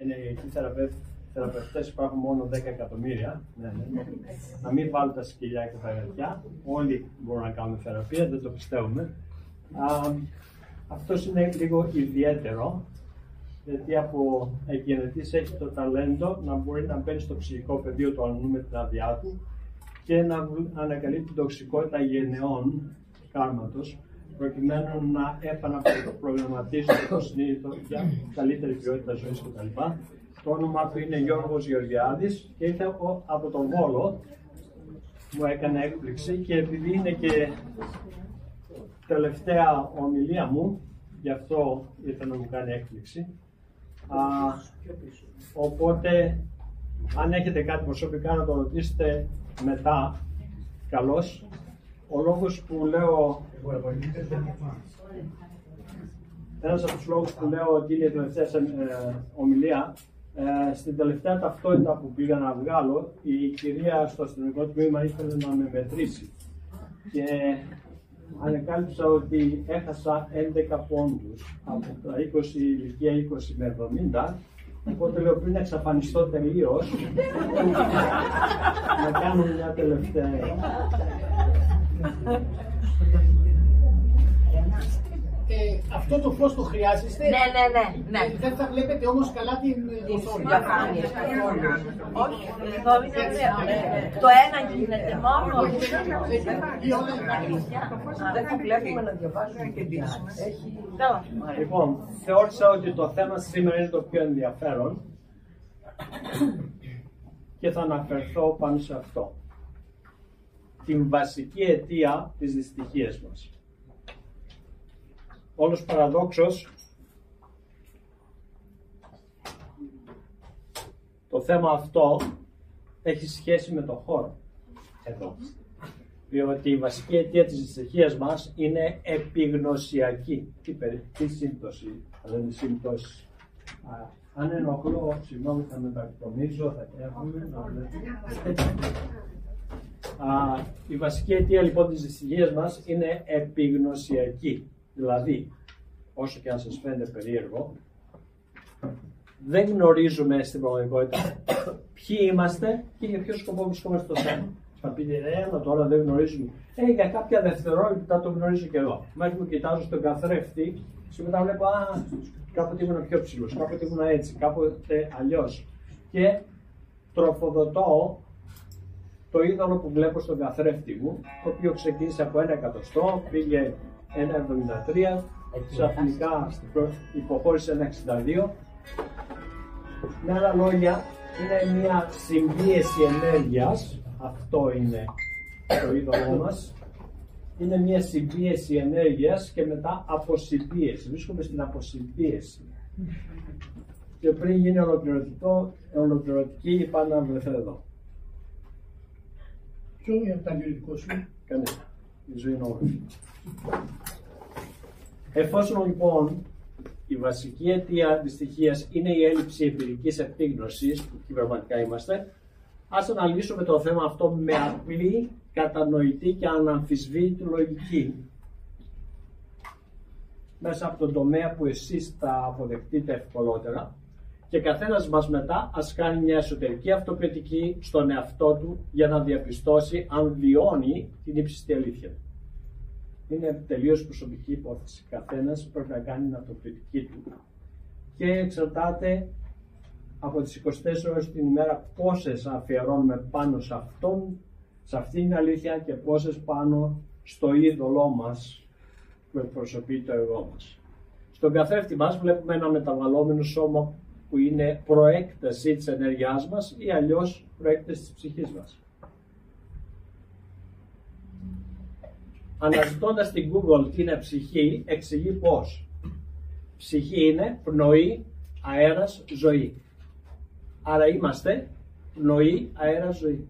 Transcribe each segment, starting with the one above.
ενεργειακοί θεραπευτές υπάρχουν μόνο 10 εκατομμύρια. Να μην βάλουν τα σκυλιά και τα γατιά. Όλοι μπορούν να κάνουν θεραπεία, δεν το πιστεύουμε. Αυτό είναι λίγο ιδιαίτερο, γιατί από εγγενετής έχει το ταλέντο να μπορεί να μπαίνει στο ψυχικό πεδίο του αλλού με την άδειά του και να ανακαλύπτει την τοξικότητα γενεών κάρματος, προκειμένου να επαναπρογραμματίσει το συνείδητο για καλύτερη ποιότητα ζωής κτλ. Το όνομά του είναι Γιώργος Γεωργιάδης και ήρθε από τον Βόλο, μου έκανε έκπληξη και επειδή είναι και τελευταία ομιλία μου, γι' αυτό ήρθε να μου κάνει έκπληξη. Οπότε, αν έχετε κάτι προσωπικά να το ρωτήσετε μετά, καλώς. Ο λόγος που λέω, ένας από τους λόγους που λέω ότι είναι η τελευταία ομιλία, στην τελευταία ταυτότητα που πήγα να βγάλω, η κυρία στο αστυνομικό τμήμα ήθελε να με μετρήσει και ανακάλυψα ότι έχασα 11 πόντους από τα 20 ηλικία 20 με 70. Οπότε λέω πριν εξαφανιστώ τελείως, να κάνω μια τελευταία. Αυτό το φως το χρειάζεστε. Ναι. Δεν θα βλέπετε όμως καλά την οθόνη. Όχι, εδώ είναι το ένα γίνεται μόνο. Δεν θα βλέπουμε να διαβάζουμε και δίσουμε. Λοιπόν, θεώρησα ότι το θέμα σήμερα είναι το πιο ενδιαφέρον και θα αναφερθώ πάνω σε αυτό. Την βασική αιτία της δυστυχίας μας. Όλος παραδόξως, το θέμα αυτό έχει σχέση με το χώρο εδώ. Διότι η βασική αιτία της δυστυχίας μας είναι επιγνωσιακή. Τι σύμπτωση, αλλά είναι σύμπτωση. Αν ενοχλώ, συγγνώμη, θα μετακομίσω, θα έχουμε να βλέπουμε. Η βασική αιτία λοιπόν της δυστυχίας μας είναι επιγνωσιακή. Δηλαδή, όσο και αν σας φαίνεται περίεργο, δεν γνωρίζουμε στην πραγματικότητα ποιοι είμαστε και για ποιο σκοπό βρισκόμαστε στο θέμα. Θα πείτε, αλλά τώρα δεν γνωρίζουμε. Για κάποια δευτερόλεπτα το γνωρίζω και εγώ. Μέχρι που κοιτάζω στον καθρέφτη, σήμερα βλέπω, κάποτε ήμουν πιο ψηλός, κάποτε ήμουν έτσι, κάποτε αλλιώς. Και τροφοδοτώ το είδωλο που βλέπω στον καθρέφτη μου, το οποίο ξεκίνησε από 1 εκατοστό, πήγε 1,73, ξαφνικά υποχώρησε 1,62. Με άλλα λόγια, είναι μια συμπίεση ενέργειας, αυτό είναι το είδωλό μας. Είναι μια συμπίεση ενέργειας και μετά αποσυμπίεση. Βρίσκομαι στην αποσυμπίεση. Και πριν γίνει ολοκληρωτική, είπα να βρεθώ εδώ. Ποιο είναι το αντιληπτικό σου? Κανένα. Η ζωή είναι όμορφη. Εφόσον λοιπόν η βασική αιτία δυστυχίας είναι η έλλειψη εμπειρικής επίγνωσης, που πραγματικά είμαστε, ας αναλύσουμε το θέμα αυτό με απλή, κατανοητή και αναμφισβήτητη λογική. Μέσα από τον τομέα που εσείς θα αποδεχτείτε ευκολότερα και καθένας μας μετά ας κάνει μια εσωτερική αυτοκριτική στον εαυτό του για να διαπιστώσει αν βιώνει την ύψιστη αλήθεια. Είναι τελείως προσωπική υπόθεση. Καθένας πρέπει να κάνει την αυτοκριτική του και εξαρτάται από τις 24 ώρες την ημέρα πόσες αφιερώνουμε πάνω σε αυτήν την αλήθεια και πόσες πάνω στο είδωλό μας που εκπροσωπεί το εγώ μας. Στον καθρέφτη μας βλέπουμε ένα μεταβαλλόμενο σώμα που είναι προέκταση της ενέργειάς μας ή αλλιώς προέκταση της ψυχής μας. Αναζητώντας στην Google τι είναι ψυχή, εξηγεί πώς. Ψυχή είναι πνοή, αέρας, ζωή. Άρα είμαστε πνοή, αέρας, ζωή.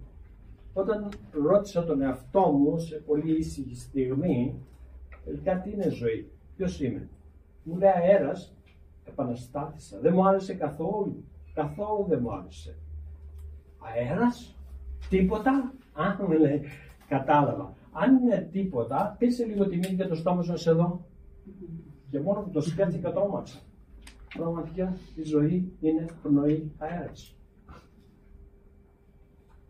Όταν ρώτησα τον εαυτό μου σε πολύ ήσυχη στιγμή, τελικά τι είναι ζωή, ποιος είμαι. Μου λέει αέρας, επαναστάτησα. Δεν μου άρεσε καθόλου. Καθόλου δεν μου άρεσε. Αέρας, τίποτα. Μου λέει, κατάλαβα. Αν είναι τίποτα, πήσε λίγο τη μύτη και το στόμα σου εδώ. Και μόνο που το σκέφτηκα τρόμαξα. πραγματικά η ζωή είναι πνοή αέρας.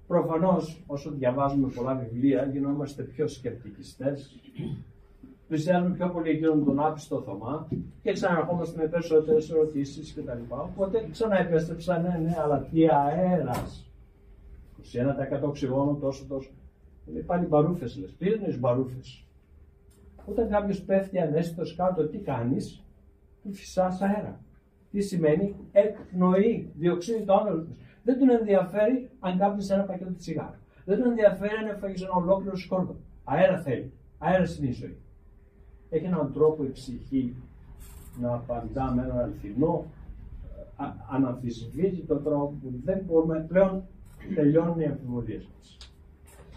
Προφανώς, όσο διαβάζουμε πολλά βιβλία, γινόμαστε πιο σκεπτικιστές, πλησιάζουμε πιο πολύ εκείνον τον άπιστο Θωμά και ξαναρχόμαστε με περισσότερες ερωτήσεις κτλ. Οπότε ξαναεπέστρεψα, ναι, αλλά τι αέρας. 21% οξυγόνο, τόσο. Πάλι μπαρούφες λες. Τι είναι μπαρούφες? Όταν κάποιος πέφτει ανέστητος κάτω, τι κάνεις? Του φυσάς αέρα. Τι σημαίνει? Εκπνοή διοξείδιο του άνθρακα. Δεν τον ενδιαφέρει αν κάπνισε ένα πακέτο τσιγάρα. Δεν τον ενδιαφέρει αν έφαγε ένα ολόκληρο σκόρδο. Αέρα θέλει. Αέρα είναι η ζωή. Έχει έναν τρόπο η ψυχή να απαντά με έναν αληθινό, αναμφισβήτητο τρόπο που δεν μπορούμε πλέον, τελειώνουν οι αμφιβολίες μας.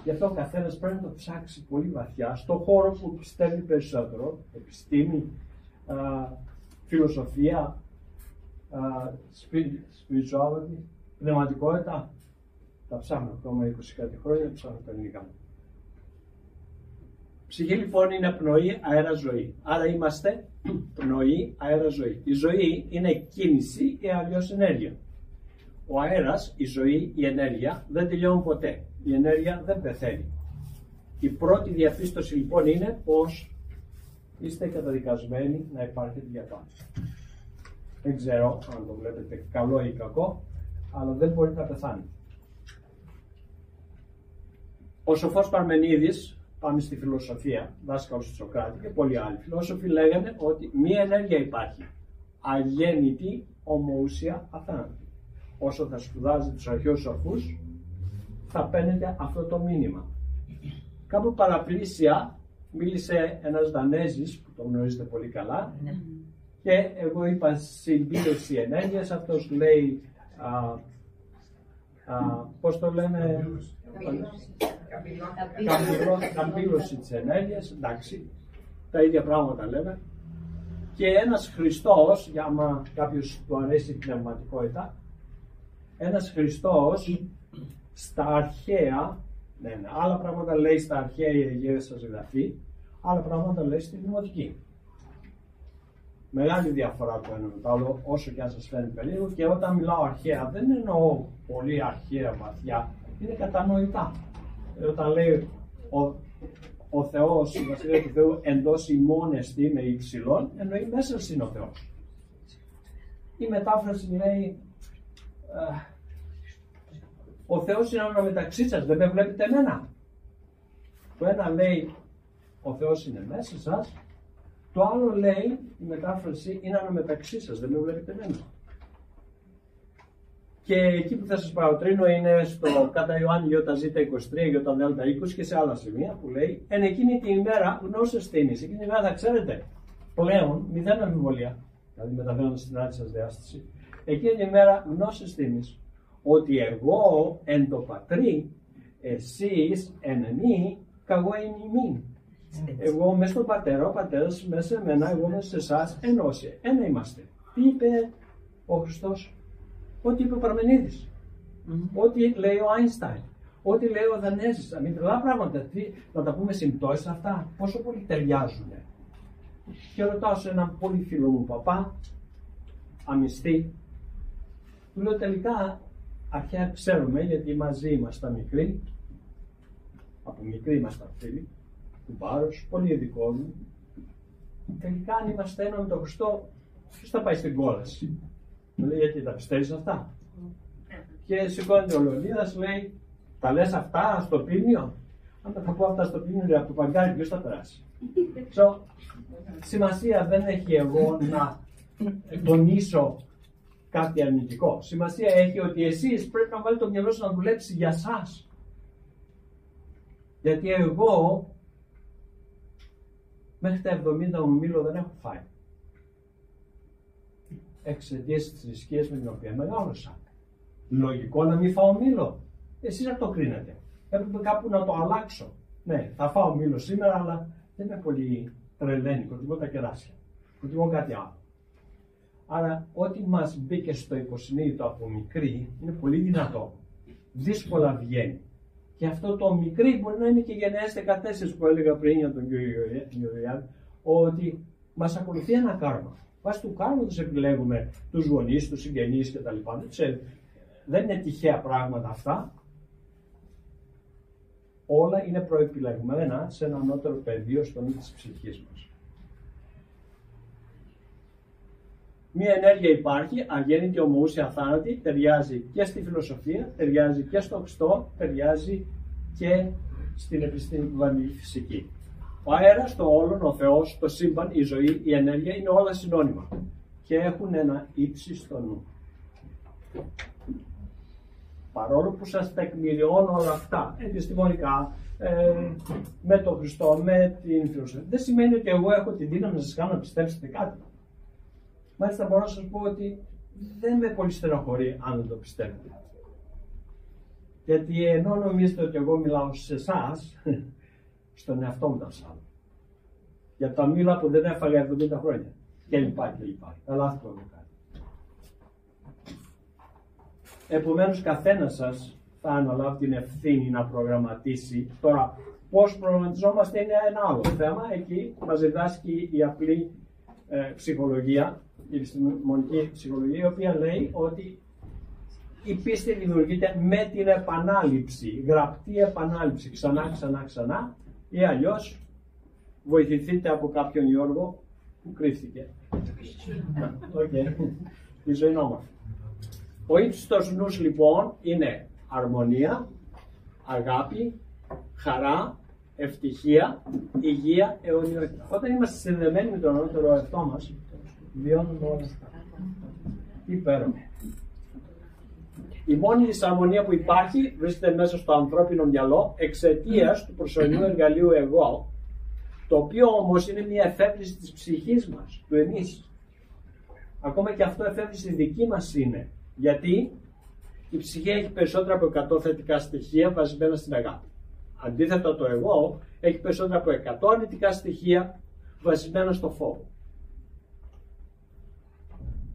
Γι' αυτό ο καθένας πρέπει να το ψάξει πολύ βαθιά στον χώρο που πιστεύει περισσότερο, επιστήμη, φιλοσοφία, spirituality, πνευματικότητα. Τα ψάχνω ακόμα 20 κάτι χρόνια, ψάχνω τα ελληνικά μου. Ψυχή λοιπόν είναι πνοή, αέρα, ζωή. Άρα είμαστε πνοή, αέρα, ζωή. Η ζωή είναι κίνηση ή αλλιώς ενέργεια. Ο αέρας, η ζωή, η ενέργεια δεν τελειώνουν ποτέ. Η ενέργεια δεν πεθαίνει. Η πρώτη διαπίστωση λοιπόν είναι πως είστε καταδικασμένοι να υπάρχετε για πάντα. Δεν ξέρω αν το βλέπετε καλό ή κακό, αλλά δεν μπορείτε να πεθάνετε. Ο σοφός Παρμενίδης, πάμε στη φιλοσοφία, δάσκαλος του Σοκράτη και πολλοί άλλοι φιλόσοφοι λέγανε ότι μία ενέργεια υπάρχει. Αγέννητη, ομοούσια, αθάνατη. Όσο θα σπουδάζετε τους αρχαίους σοφούς, θα παίρνετε αυτό το μήνυμα. Κάπου παραπλήσια μίλησε ένας Δανέζης, που το γνωρίζετε πολύ καλά, και εγώ είπα συμπήρωση ενέργειας, αυτός λέει, πώς το λένε, καμπύλωση της ενέργειας, εντάξει, τα ίδια πράγματα λέμε. Και ένας Χριστός, για άμα κάποιος του αρέσει η πνευματικότητα, ένας Χριστός στα αρχαία, άλλα πράγματα λέει στα αρχαία η Αγία σας γραφή, άλλα πράγματα λέει στη δημοτική. Μεγάλη διαφορά το ένα με το άλλο, όσο και αν σας φαίνεται περίεργο, και όταν μιλάω αρχαία δεν εννοώ πολύ αρχαία βαθιά, είναι κατανοητά. Όταν λέει ο Θεός, η Βασιλεία του Θεού εντός ημών εστι με υψηλόν, εννοεί μέσα είναι ο Θεός. Η μετάφραση λέει ο Θεός είναι αναμεταξύ σας, δεν με βλέπετε εμένα. Το ένα λέει ο Θεός είναι μέσα σας, το άλλο λέει η μετάφραση είναι αναμεταξύ σας, δεν με βλέπετε εμένα. Και εκεί που θα σας παροτρύνω είναι στο κατά Ιωάννη ΙΖ23, ΙΔ20 και σε άλλα σημεία που λέει εν εκείνη την ημέρα γνώσες τίνης. Εκείνη την ημέρα θα ξέρετε πλέον, μηδέν αμφιβολία, δηλαδή μεταβαίνοντας στην άλλη σας διάσταση, εκείνη την ημέρα γνώσες τίνης, ότι εγώ εν το πατρί, εσείς εν μη, καγώ εν ημίν. Εγώ μέσα στον πατέρα, ο πατέρας μέσα σε μένα, εγώ μέσα σε εσάς, ενώσε. Ένα είμαστε. Τι είπε ο Χριστός? Ό,τι είπε ο Παρμενίδης. Ό,τι λέει ο Άινστάιν. Ό,τι λέει ο Δανέζης. Να μην τρελά πράγματα. Να τα πούμε συμπτώσεις αυτά. Πόσο πολύ ταιριάζουν. Και ρωτάω σε έναν πολύ φίλο μου παπά, αμυστή, του λέω τελικά, αρχαία ξέρουμε γιατί μαζί ήμασταν μικροί, από μικροί ήμασταν φίλοι, του Πάρος, πολύ ειδικό μου. Τελικά αν είμαστε ένα με τον Χριστό, ποιος θα πάει στην κόλαση? Μου λέει γιατί τα πιστεύεις αυτά? Και σηκώνεται ο Λεωνίδας, λέει τα λες αυτά στο πίμνιο? Αν τα πω αυτά στο πίμνιο από το παγκάρι, ποιος θα περάσει? Σημασία δεν έχει εγώ να τονίσω κάτι αρνητικό. Σημασία έχει ότι εσείς πρέπει να βάλετε το μυαλό σας να δουλέψει για σας. Γιατί εγώ μέχρι τα 70 μου μήλο δεν έχω φάει. Εξαιτίας της θρησκείας με την οποία μεγάλωσα. Λογικό να μην φάω μήλο. Εσείς να το κρίνετε. Έπρεπε κάπου να το αλλάξω. Ναι, θα φάω μήλο σήμερα, αλλά δεν είναι πολύ τρελαίνικο. Προτιμώ τα κεράσια. Προτιμώ κάτι άλλο. Άρα, ό,τι μας μπήκε στο υποσυνείδητο από μικρή είναι πολύ δυνατό. Δύσκολα βγαίνει. Και αυτό το μικρή μπορεί να είναι και γενναίες 14 που έλεγα πριν για τον κύριο Γεωργιάδη, ότι μας ακολουθεί ένα κάρμα. Βάσει του κάρματος επιλέγουμε τους γονείς, τους συγγενείς κτλ. Δεν είναι τυχαία πράγματα αυτά. Όλα είναι προεπιλεγμένα σε ένα ανώτερο πεδίο στο νου της ψυχής μας. Μία ενέργεια υπάρχει, αγέννητη, ομοούσια, αθάνατη, ταιριάζει και στη φιλοσοφία, ταιριάζει και στο Χριστό, ταιριάζει και στην επιστημονική φυσική. Ο αέρας, το όλον, ο Θεός, το σύμπαν, η ζωή, η ενέργεια είναι όλα συνώνυμα και έχουν ένα ύψη στο νου. Παρόλο που σας τεκμηριώνω όλα αυτά, επιστημονικά, με τον Χριστό, με την φιλοσοφία, δεν σημαίνει ότι εγώ έχω τη δύναμη να σας κάνω να πιστέψετε κάτι. Μάλιστα μπορώ να σας πω ότι δεν με πολύ στενοχωρεί αν δεν το πιστεύετε. Γιατί ενώ νομίζετε ότι εγώ μιλάω σε εσάς, στον εαυτό μου τα ψάχνω. Για τα μήλα που δεν έφαγα 70 χρόνια. Και λοιπά και λοιπά. Τα λάθη που έχω κάνει. Επομένως, καθένας σας θα αναλάβει την ευθύνη να προγραμματίσει. Τώρα, πώς προγραμματιζόμαστε είναι ένα άλλο θέμα. Εκεί μας διδάσκει η απλή ψυχολογία, η επιστημονική ψυχολογία, η οποία λέει ότι η πίστη δημιουργείται με την επανάληψη, γραπτή επανάληψη, ξανά, ή αλλιώς βοηθηθείτε από κάποιον Γιώργο που κρύφτηκε. Η ζωή είναι όμορφη. Ο ύψιστος νους λοιπόν είναι αρμονία, αγάπη, χαρά, ευτυχία, υγεία, αιωνιότητα. Όταν είμαστε συνδεμένοι με τον ανώτερο εαυτό μας, βιώνουμε όλα αυτά. Υπέροχο. Η μόνη δυσαρμονία που υπάρχει βρίσκεται μέσα στο ανθρώπινο μυαλό εξαιτίας του προσωρινού εργαλείου εγώ, το οποίο όμως είναι μια εφεύρεση της ψυχής μας, του εμείς. Ακόμα και αυτό εφεύρεση δική μας είναι. Γιατί η ψυχή έχει περισσότερα από 100 θετικά στοιχεία βασισμένα στην αγάπη. Αντίθετα, το εγώ έχει περισσότερα από 100 αρνητικά στοιχεία βασισμένα στο φόβο.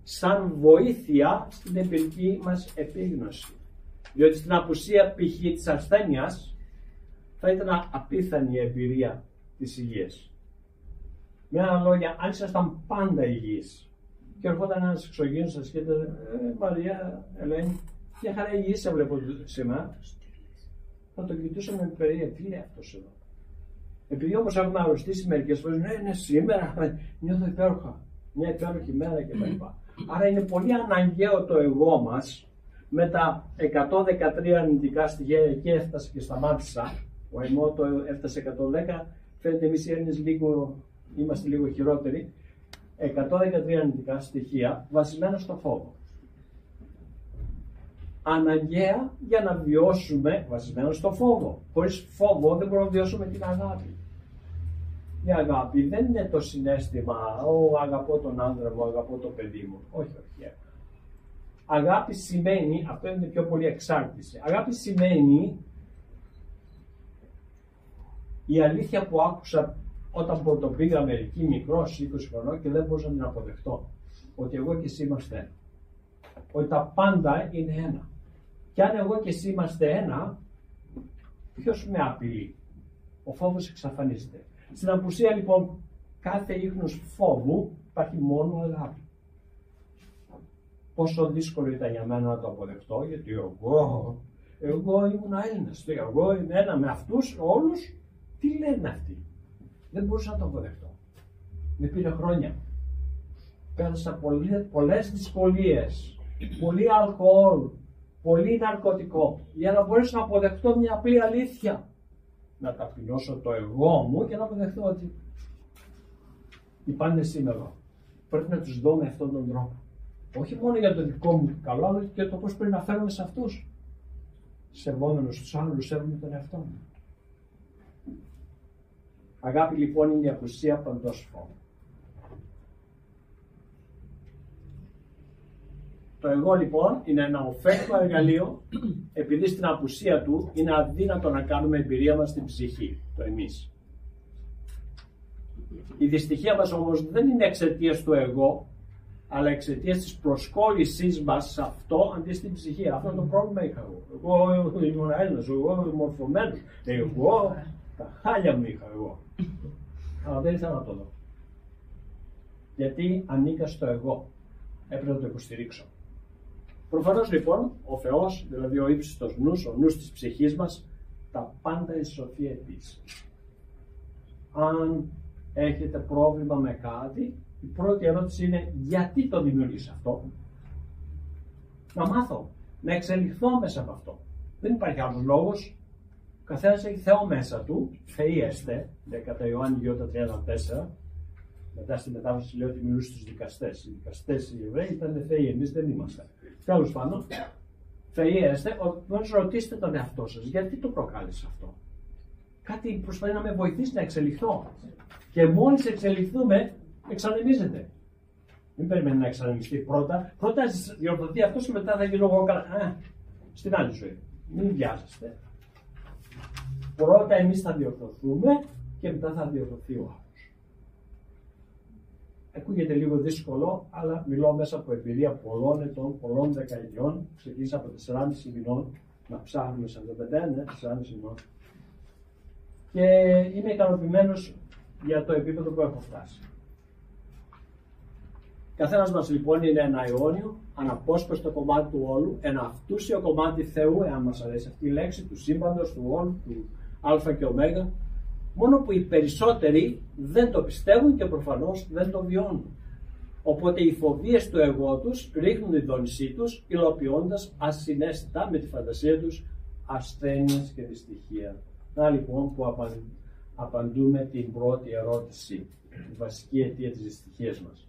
Σαν βοήθεια στην εμπειρική μας επίγνωση. Διότι στην απουσία π.χ. της ασθένειας θα ήταν απίθανη η εμπειρία της υγείας. Με άλλα λόγια, αν ήσασταν πάντα υγιείς και ερχόταν ένας εξωγήινος σας και ήταν Μαρία, Ελένη, μια χαρά υγιής σε βλέπω σήμερα, θα το κοιτούσαμε με περίεργα. Τι λέει αυτός εδώ? Επειδή όμως έχουμε αρρωστήσει μερικές φορές, ναι, σήμερα νιώθω υπέροχα, μια υπέροχη μέρα κτλ. Άρα είναι πολύ αναγκαίο το εγώ μας με τα 113 αρνητικά στοιχεία, εκεί έφτασε και σταμάτησα. Ο ΕΜΟ το έφτασε 110, φαίνεται εμείς οι Έλληνες είμαστε λίγο χειρότεροι. 113 αρνητικά στοιχεία βασισμένα στο φόβο. Αναγκαία για να βιώσουμε βασισμένα στο φόβο. Χωρίς φόβο δεν μπορούμε να βιώσουμε την αγάπη. Η αγάπη δεν είναι το συναίσθημα, αγαπώ τον άντρα μου, αγαπώ το παιδί μου. Όχι. Αγάπη σημαίνει, αυτό είναι πιο πολύ εξάρτηση. Αγάπη σημαίνει η αλήθεια που άκουσα όταν πρωτοπήγα Αμερική μικρός, 20 χρονών και δεν μπορούσα να την αποδεχτώ. Ότι εγώ και εσύ είμαστε ένα. Ότι τα πάντα είναι ένα. Και αν εγώ και εσύ είμαστε ένα, ποιος με απειλεί? Ο φόβος εξαφανίζεται. Στην απουσία λοιπόν κάθε ίχνος φόβου υπάρχει μόνο αγάπη. Πόσο δύσκολο ήταν για μένα να το αποδεχτώ, γιατί εγώ ήμουν Έλληνας, εγώ είμαι ένα με αυτούς όλους. Τι λένε αυτοί? Δεν μπορούσα να το αποδεχτώ. Με πήρε χρόνια. Πέρασα πολλές δυσκολίες, πολύ αλκοόλ, πολύ ναρκωτικό, για να μπορέσω να αποδεχτώ μια απλή αλήθεια. Να ταπεινώσω το εγώ μου και να αποδεχτώ ότι οι πάντες είμαι εγώ. Πρέπει να τους δω με αυτόν τον τρόπο. Όχι μόνο για το δικό μου καλό, αλλά και το πώς πρέπει να φέρουμε σε αυτούς. Σεβόμενος τους άλλους, σέβομαι τον εαυτό μου. Αγάπη λοιπόν είναι η απουσία παντός φόβου. Το εγώ λοιπόν είναι ένα ωφέλιμο εργαλείο, επειδή στην απουσία του είναι αδύνατο να κάνουμε εμπειρία μας στην ψυχή, το εμείς. Η δυστυχία μας όμως δεν είναι εξαιτίας του εγώ, αλλά εξαιτίας της προσκόλλησής μας σε αυτό αντί στην ψυχή. Αυτό το πρόβλημα είχα εγώ. Εγώ ήμουν Έλληνας, εγώ ήμουν μορφωμένος, εγώ τα χάλια μου είχα εγώ. Αλλά δεν ήθελα να το δω. Γιατί ανήκα στο εγώ. Έπρεπε να το υποστηρίξω. Προφανώς λοιπόν ο Θεός, δηλαδή ο ύψιστος νους, ο νους της ψυχής μας, τα πάντα η σοφία επίσης. Αν έχετε πρόβλημα με κάτι, η πρώτη ερώτηση είναι γιατί το δημιουργείς αυτό. Να μάθω, να εξελιχθώ μέσα από αυτό. Δεν υπάρχει άλλος λόγος. Ο καθένας έχει Θεό μέσα του, θεοί έστε, κατά Ιωάννη Γιώτα 34. Μετά στη μετάφραση λέει ότι μιλούσε στους δικαστές. Οι δικαστές οι Εβραίοι ήταν θεοί, εμείς δεν είμαστε. Τέλος πάντων, θεοί έστε, ρωτήστε τον εαυτό σας, γιατί το προκάλεσε αυτό. Κάτι προσπαθεί να με βοηθήσει να εξελιχθώ. Και μόλις εξελιχθούμε, εξανεμίζεται. Μην περιμένει να εξανεμιστεί πρώτα. Πρώτα διορθωθεί αυτό και μετά θα γίνω εγώ καλά. Στην άλλη ζωή. Μην βιάζεστε. Πρώτα εμείς θα διορθωθούμε και μετά θα διορθωθεί ο άλλος. Ακούγεται λίγο δύσκολο, αλλά μιλώ μέσα από εμπειρία πολλών ετών, πολλών δεκαετιών. Ξεκίνησα από 4,5 μηνών να ψάχνουμε σαν το 4,5 μηνών. Και είμαι ικανοποιημένος για το επίπεδο που έχω φτάσει. Καθένας μας λοιπόν είναι ένα αιώνιο, αναπόσπαστο κομμάτι του όλου, ένα αυτούσιο κομμάτι Θεού, εάν μας αρέσει αυτή η λέξη, του σύμπαντος, του όλου, του Α και Ω. Μόνο που οι περισσότεροι δεν το πιστεύουν και προφανώς δεν το βιώνουν. Οπότε οι φοβίες του εγώ τους ρίχνουν τη δόνησή τους, υλοποιώντας ασυναίσθητα με τη φαντασία τους ασθένειες και δυστυχία. Να λοιπόν που απαντούμε την πρώτη ερώτηση, τη βασική αιτία της δυστυχίας μας.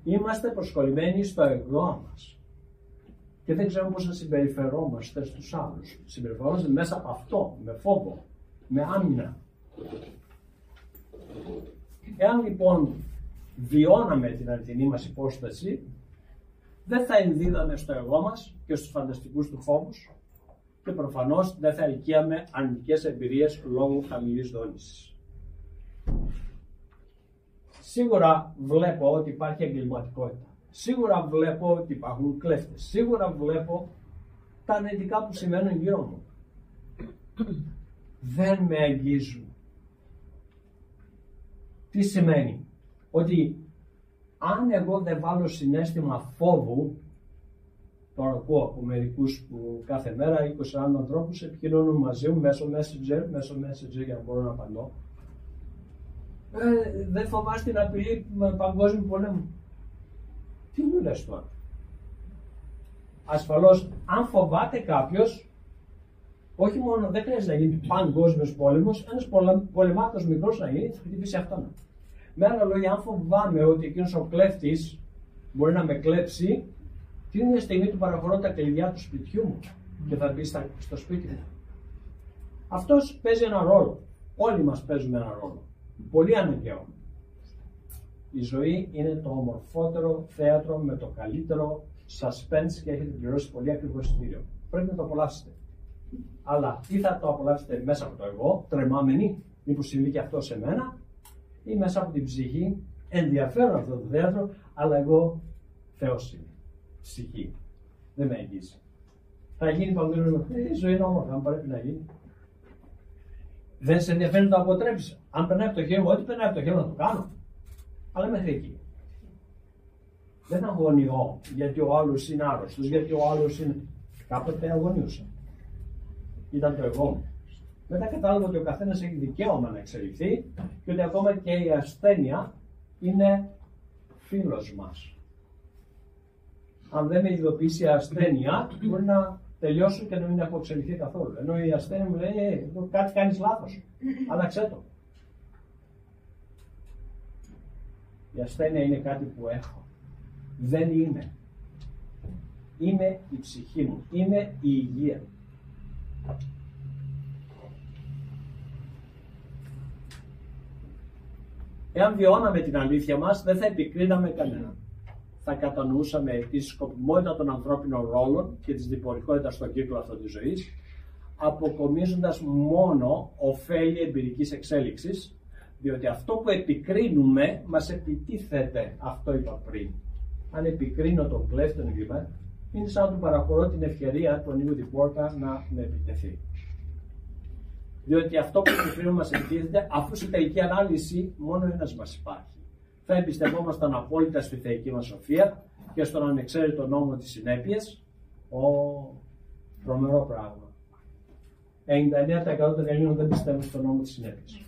Είμαστε προσκολλημένοι στο εγώ μας και δεν ξέρουμε πώς να συμπεριφερόμαστε στους άλλους. Συμπεριφερόμαστε μέσα από αυτό, με φόβο, με άμυνα. Εάν λοιπόν βιώναμε την αληθινή μας υπόσταση, δεν θα ενδίδαμε στο εγώ μας και στους φανταστικούς του φόβους και προφανώς δεν θα ελκύαμε αρνητικές εμπειρίες λόγω χαμηλής δόνησης. Σίγουρα βλέπω ότι υπάρχει εγκληματικότητα. Σίγουρα βλέπω ότι υπάρχουν κλέφτες. Σίγουρα βλέπω τα αρνητικά που συμβαίνουν γύρω μου. Δεν με αγγίζουν. Τι σημαίνει? Ότι αν εγώ δεν βάλω συναίσθημα φόβου, τώρα ακούω από μερικούς που κάθε μέρα 20 ανθρώπους επικοινωνούν μαζί μου μέσω Messenger για να μπορώ να απαντώ. Δεν φοβάσαι την απειλή με παγκόσμιο πόλεμο? Τι μου λες τώρα? Ασφαλώς, αν φοβάται κάποιος, όχι μόνο δεν χρειάζεται να γίνει παγκόσμιος πόλεμος, ένας πολεμάτος μικρός να γίνει, θα χτυπήσει αυτόν. Με άλλα λόγια, αν φοβάμαι ότι εκείνος ο κλέφτης μπορεί να με κλέψει, την ίδια στιγμή του παραχωρώ τα κλειδιά του σπιτιού μου και θα μπει στο σπίτι μου. Αυτός παίζει ένα ρόλο. Όλοι μας παίζουμε ένα ρόλο. Πολύ αναγκαίο. Η ζωή είναι το ομορφότερο θέατρο με το καλύτερο suspense και έχετε πληρώσει πολύ ακριβό εισιτήριο. Πρέπει να το απολαύσετε. Αλλά ή θα το απολαύσετε μέσα από το εγώ, τρεμάμενοι, μήπως συμβεί και αυτό σε μένα, ή μέσα από την ψυχή, ενδιαφέρον αυτό το θέατρο, αλλά εγώ Θεός είμαι. Ψυχή. Δεν με αγγίζει. Θα γίνει παγκόσμιο. Η ζωή είναι όμορφη, αν πρέπει να γίνει. Δεν σε ενδιαφέρει να το αποτρέψει. Αν περνάει από το χέρι μου, ό,τι περνάει από το χέρι μου να το κάνω. Αλλά μέχρι εκεί. Δεν αγωνιώ γιατί ο άλλος είναι άρρωστος, γιατί ο άλλος είναι. Κάποτε αγωνιούσα. Ήταν το εγώ μου. Μετά κατάλαβα ότι ο καθένας έχει δικαίωμα να εξελιχθεί και ότι ακόμα και η ασθένεια είναι φίλος μας. Αν δεν με ειδοποιήσει η ασθένεια, μπορεί να τελειώσω και να μην έχω εξελιχθεί καθόλου. Ενώ η ασθένεια μου λέει: κάτι κάνεις λάθος. Άλλαξέ το. Η ασθένεια είναι κάτι που έχω. Δεν είμαι. Είναι η ψυχή μου. Είναι η υγεία. Εάν βιώναμε την αλήθεια μας, δεν θα επικρίναμε κανέναν. Θα κατανοούσαμε τη σκοπιμότητα των ανθρώπινων ρόλων και της διπορικότητας στον κύκλο αυτής της ζωής, αποκομίζοντας μόνο ωφέλη εμπειρικής εξέλιξης, διότι αυτό που επικρίνουμε μας επιτίθεται. Αυτό είπα πριν. Αν επικρίνω τον κλέφτη, τον εγκληματία, είναι σαν να του παραχωρώ την ευκαιρία του ανοίγω την πόρτα να με επιτεθεί. Διότι αυτό που επικρίνουμε μας επιτίθεται, αφού στην τελική ανάλυση μόνο ένας μας υπάρχει. θα εμπιστευόμασταν απόλυτα στη θεϊκή μας σοφία και στον ανεξαίρετο νόμο της συνέπειας. Τρομερό πράγμα. 99% των Ελλήνων δεν πιστεύουν στον νόμο της συνέπειας.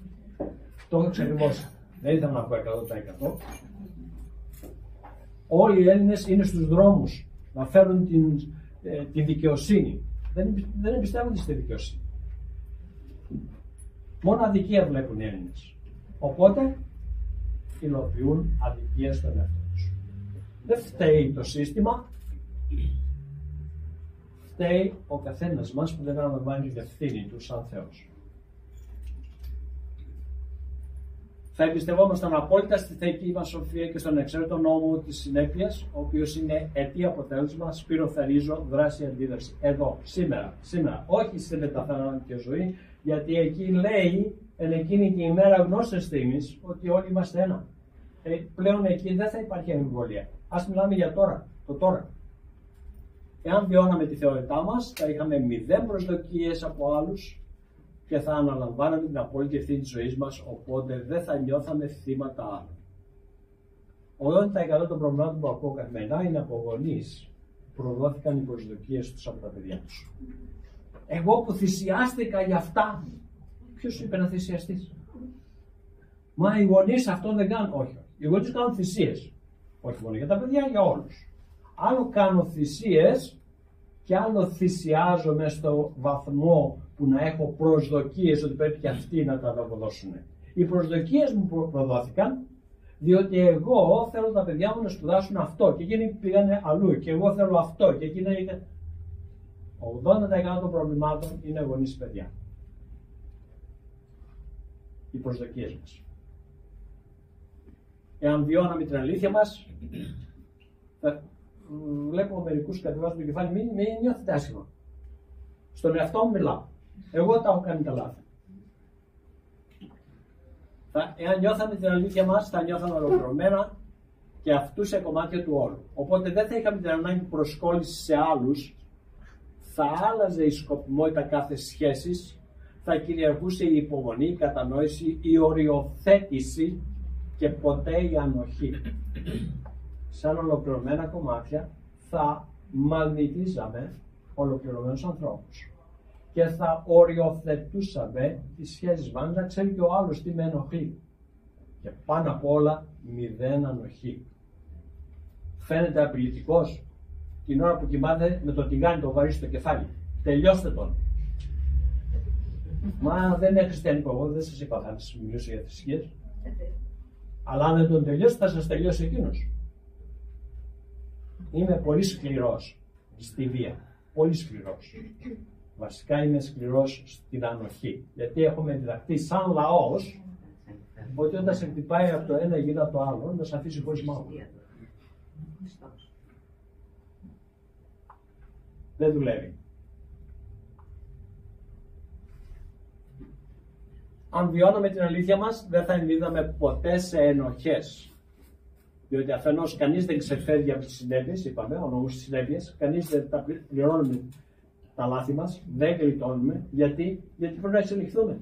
Το έχω εξακριβώσει. Δεν ήθελα να πω 100%. Όλοι οι Έλληνες είναι στους δρόμους να φέρουν την δικαιοσύνη. Δεν εμπιστεύονται στη δικαιοσύνη. Μόνο αδικία βλέπουν οι Έλληνες. Οπότε υλοποιούν αδικία στον εαυτό τους. Δεν φταίει το σύστημα, φταίει ο καθένας μας που δεν αναλαμβάνει την ευθύνη του σαν Θεός. Θα εμπιστευόμασταν απόλυτα στη θεϊκή μας σοφία και στον εξαίρετο νόμο της συνέπειας, ο οποίος είναι αιτία αποτέλεσμα, σπυροθερίζω, δράση, αντίδραση. Εδώ, σήμερα, όχι σε μεταθανάτια ζωή, γιατί εκεί λέει, εν εκείνη την ημέρα γνώστες στιγμής, ότι όλοι είμαστε ένα. Πλέον εκεί δεν θα υπάρχει αμφιβολία. Ας μιλάμε για τώρα, το τώρα. Εάν βιώναμε τη θεωρητά μας, θα είχαμε 0 προσδοκίες από άλλους και θα αναλαμβάναμε την απόλυτη ευθύνη της ζωής μας, οπότε δεν θα νιώθαμε θύματα άλλων. 80% των προβλημάτων που ακούω καθημερινά είναι από γονείς που προδόθηκαν οι προσδοκίες τους από τα παιδιά τους. Εγώ που θυσιάστηκα για αυτά, ποιος σου είπε να θυσιαστείς? Μα οι γονείς αυτό δεν κάνουν. Όχι. Οι γονείς κάνουν θυσίες. Όχι μόνο για τα παιδιά, για όλους. Άλλο κάνω θυσίες και άλλο θυσιάζομαι στο βαθμό που να έχω προσδοκίες ότι πρέπει και αυτοί να τα αποδώσουν. Οι προσδοκίες μου προδόθηκαν διότι εγώ θέλω τα παιδιά μου να σπουδάσουν αυτό και εκείνοι πήγανε αλλού και εγώ θέλω αυτό και εκείνοι είναι. 80% των προβλημάτων είναι γονείς παιδιά. Οι προσδοκίες μας. Εάν βιώναμε την αλήθεια μας, βλέπω μερικούς κατεβάζουν το κεφάλι, μην νιώθετε άσχημα. Στον εαυτό μου μιλάω. Εγώ τα έχω κάνει τα λάθη. Εάν νιώθαμε την αλήθεια μας, θα νιώθαμε ολοκληρωμένα και αυτού σε κομμάτια του όλου. Οπότε δεν θα είχαμε την ανάγκη προσκόλληση σε άλλους, θα άλλαζε η σκοπιμότητα κάθε σχέσης, θα κυριαρχούσε η υπομονή, η κατανόηση, η οριοθέτηση και ποτέ η ανοχή. Σαν ολοκληρωμένα κομμάτια θα μαγνητίζαμε ολοκληρωμένους ανθρώπους και θα οριοθετούσαμε τις σχέσεις μας, να ξέρει και ο άλλος τι με ενοχλεί. Και πάνω απ' όλα 0 ανοχή. Φαίνεται απειλητικός την ώρα που κοιμάται με το τηγάνι το βαρύ στο κεφάλι. Τελειώστε τον. Μα δεν είναι χριστιανικό. Εγώ δεν σας είπα θα σας μιλήσω για θρησκείες. Αλλά αν δεν τον τελειώσει, θα σας τελειώσει εκείνος. Είμαι πολύ σκληρός στη βία. Πολύ σκληρός. Βασικά είμαι σκληρός στην ανοχή. Γιατί έχουμε διδαχθεί σαν λαός ότι όταν σε χτυπάει από το ένα γύρω από το άλλο, να σε αφήσει χωρίς μάμα. Δεν δουλεύει. Αν βιώναμε την αλήθεια μας, δεν θα ενδίδαμε ποτέ σε ενοχές. Διότι αφενός κανείς δεν ξεφεύγει από τις συνέπειες, είπαμε, ο νόμος της συνέπειας, κανείς δεν τα πληρώνουμε τα λάθη μας, δεν γλιτώνουμε. Γιατί πρέπει να εξελιχθούμε.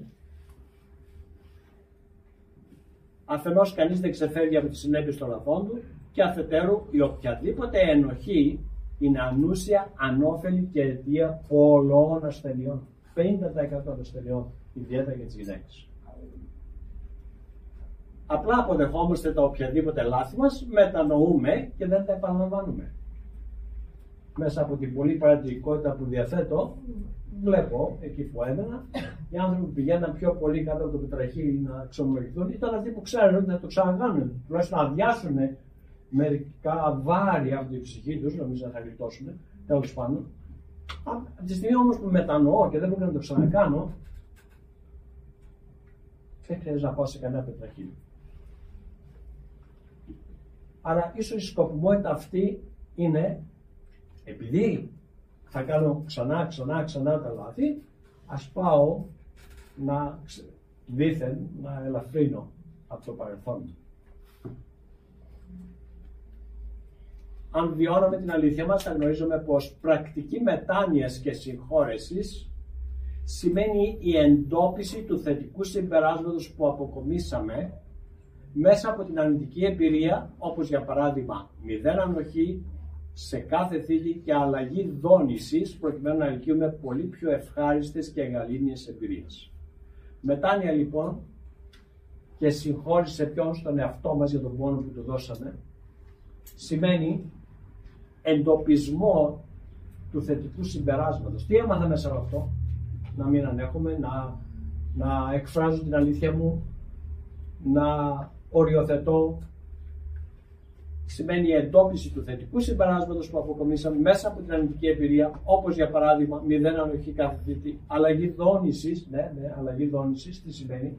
Αφενός κανείς δεν ξεφεύγει από τις συνέπειες των λαθών του και αφετέρου η οποιαδήποτε ενοχή είναι ανούσια, ανώφελη και αιτία πολλών ασθενειών. 50% των ασθενειών, ιδιαίτερα για τις γυναίκες. Απλά αποδεχόμαστε τα οποιαδήποτε λάθη μας, μετανοούμε και δεν τα επαναλαμβάνουμε. Μέσα από την πολλή παραγωγικότητα που διαθέτω, βλέπω εκεί που έμενα, οι άνθρωποι που πηγαίναν πιο πολύ κάτω από το πετραχύλι να εξομολογηθούν, ήταν αυτοί που ξέρουν ότι θα το ξανακάνουν. Τουλάχιστον να αδειάσουν μερικά βάρη από την ψυχή τους, νομίζω να θα γλιτώσουν, τέλος πάντων. Από τη στιγμή όμως που μετανοώ και δεν μπορώ να το ξανακάνω, δεν χρειάζεται να πάω σε κανένα πετραχύλι. Άρα ίσως η σκοπιμότητα αυτή είναι, επειδή θα κάνω ξανά τα λάθη, ας πάω να δήθεν να ελαφρύνω από το παρελθόν. Αν βιώναμε την αλήθεια μας, θα γνωρίζουμε πως πρακτική μετάνοιας και συγχώρεσης σημαίνει η εντόπιση του θετικού συμπεράσματος που αποκομίσαμε, μέσα από την αρνητική εμπειρία, όπως για παράδειγμα 0 ανοχή σε κάθε θήκη και αλλαγή δόνησης, προκειμένου να ελκύουμε πολύ πιο ευχάριστες και γαλήνιες εμπειρίες. Μετάνοια λοιπόν και συγχώρηση ποιον στον εαυτό μας για τον πόνο που του δώσαμε, σημαίνει εντοπισμό του θετικού συμπεράσματος. Τι έμαθα μέσα από αυτό? Να μην ανέχομαι, να εκφράζω την αλήθεια μου, να οριοθετώ. Σημαίνει η εντόπιση του θετικού συμπεράσματος που αποκομίσαμε μέσα από την αρνητική εμπειρία, όπως για παράδειγμα 0 ανοχή κάθε θήτη, αλλαγή δόνησης. Αλλαγή δόνησης τι σημαίνει?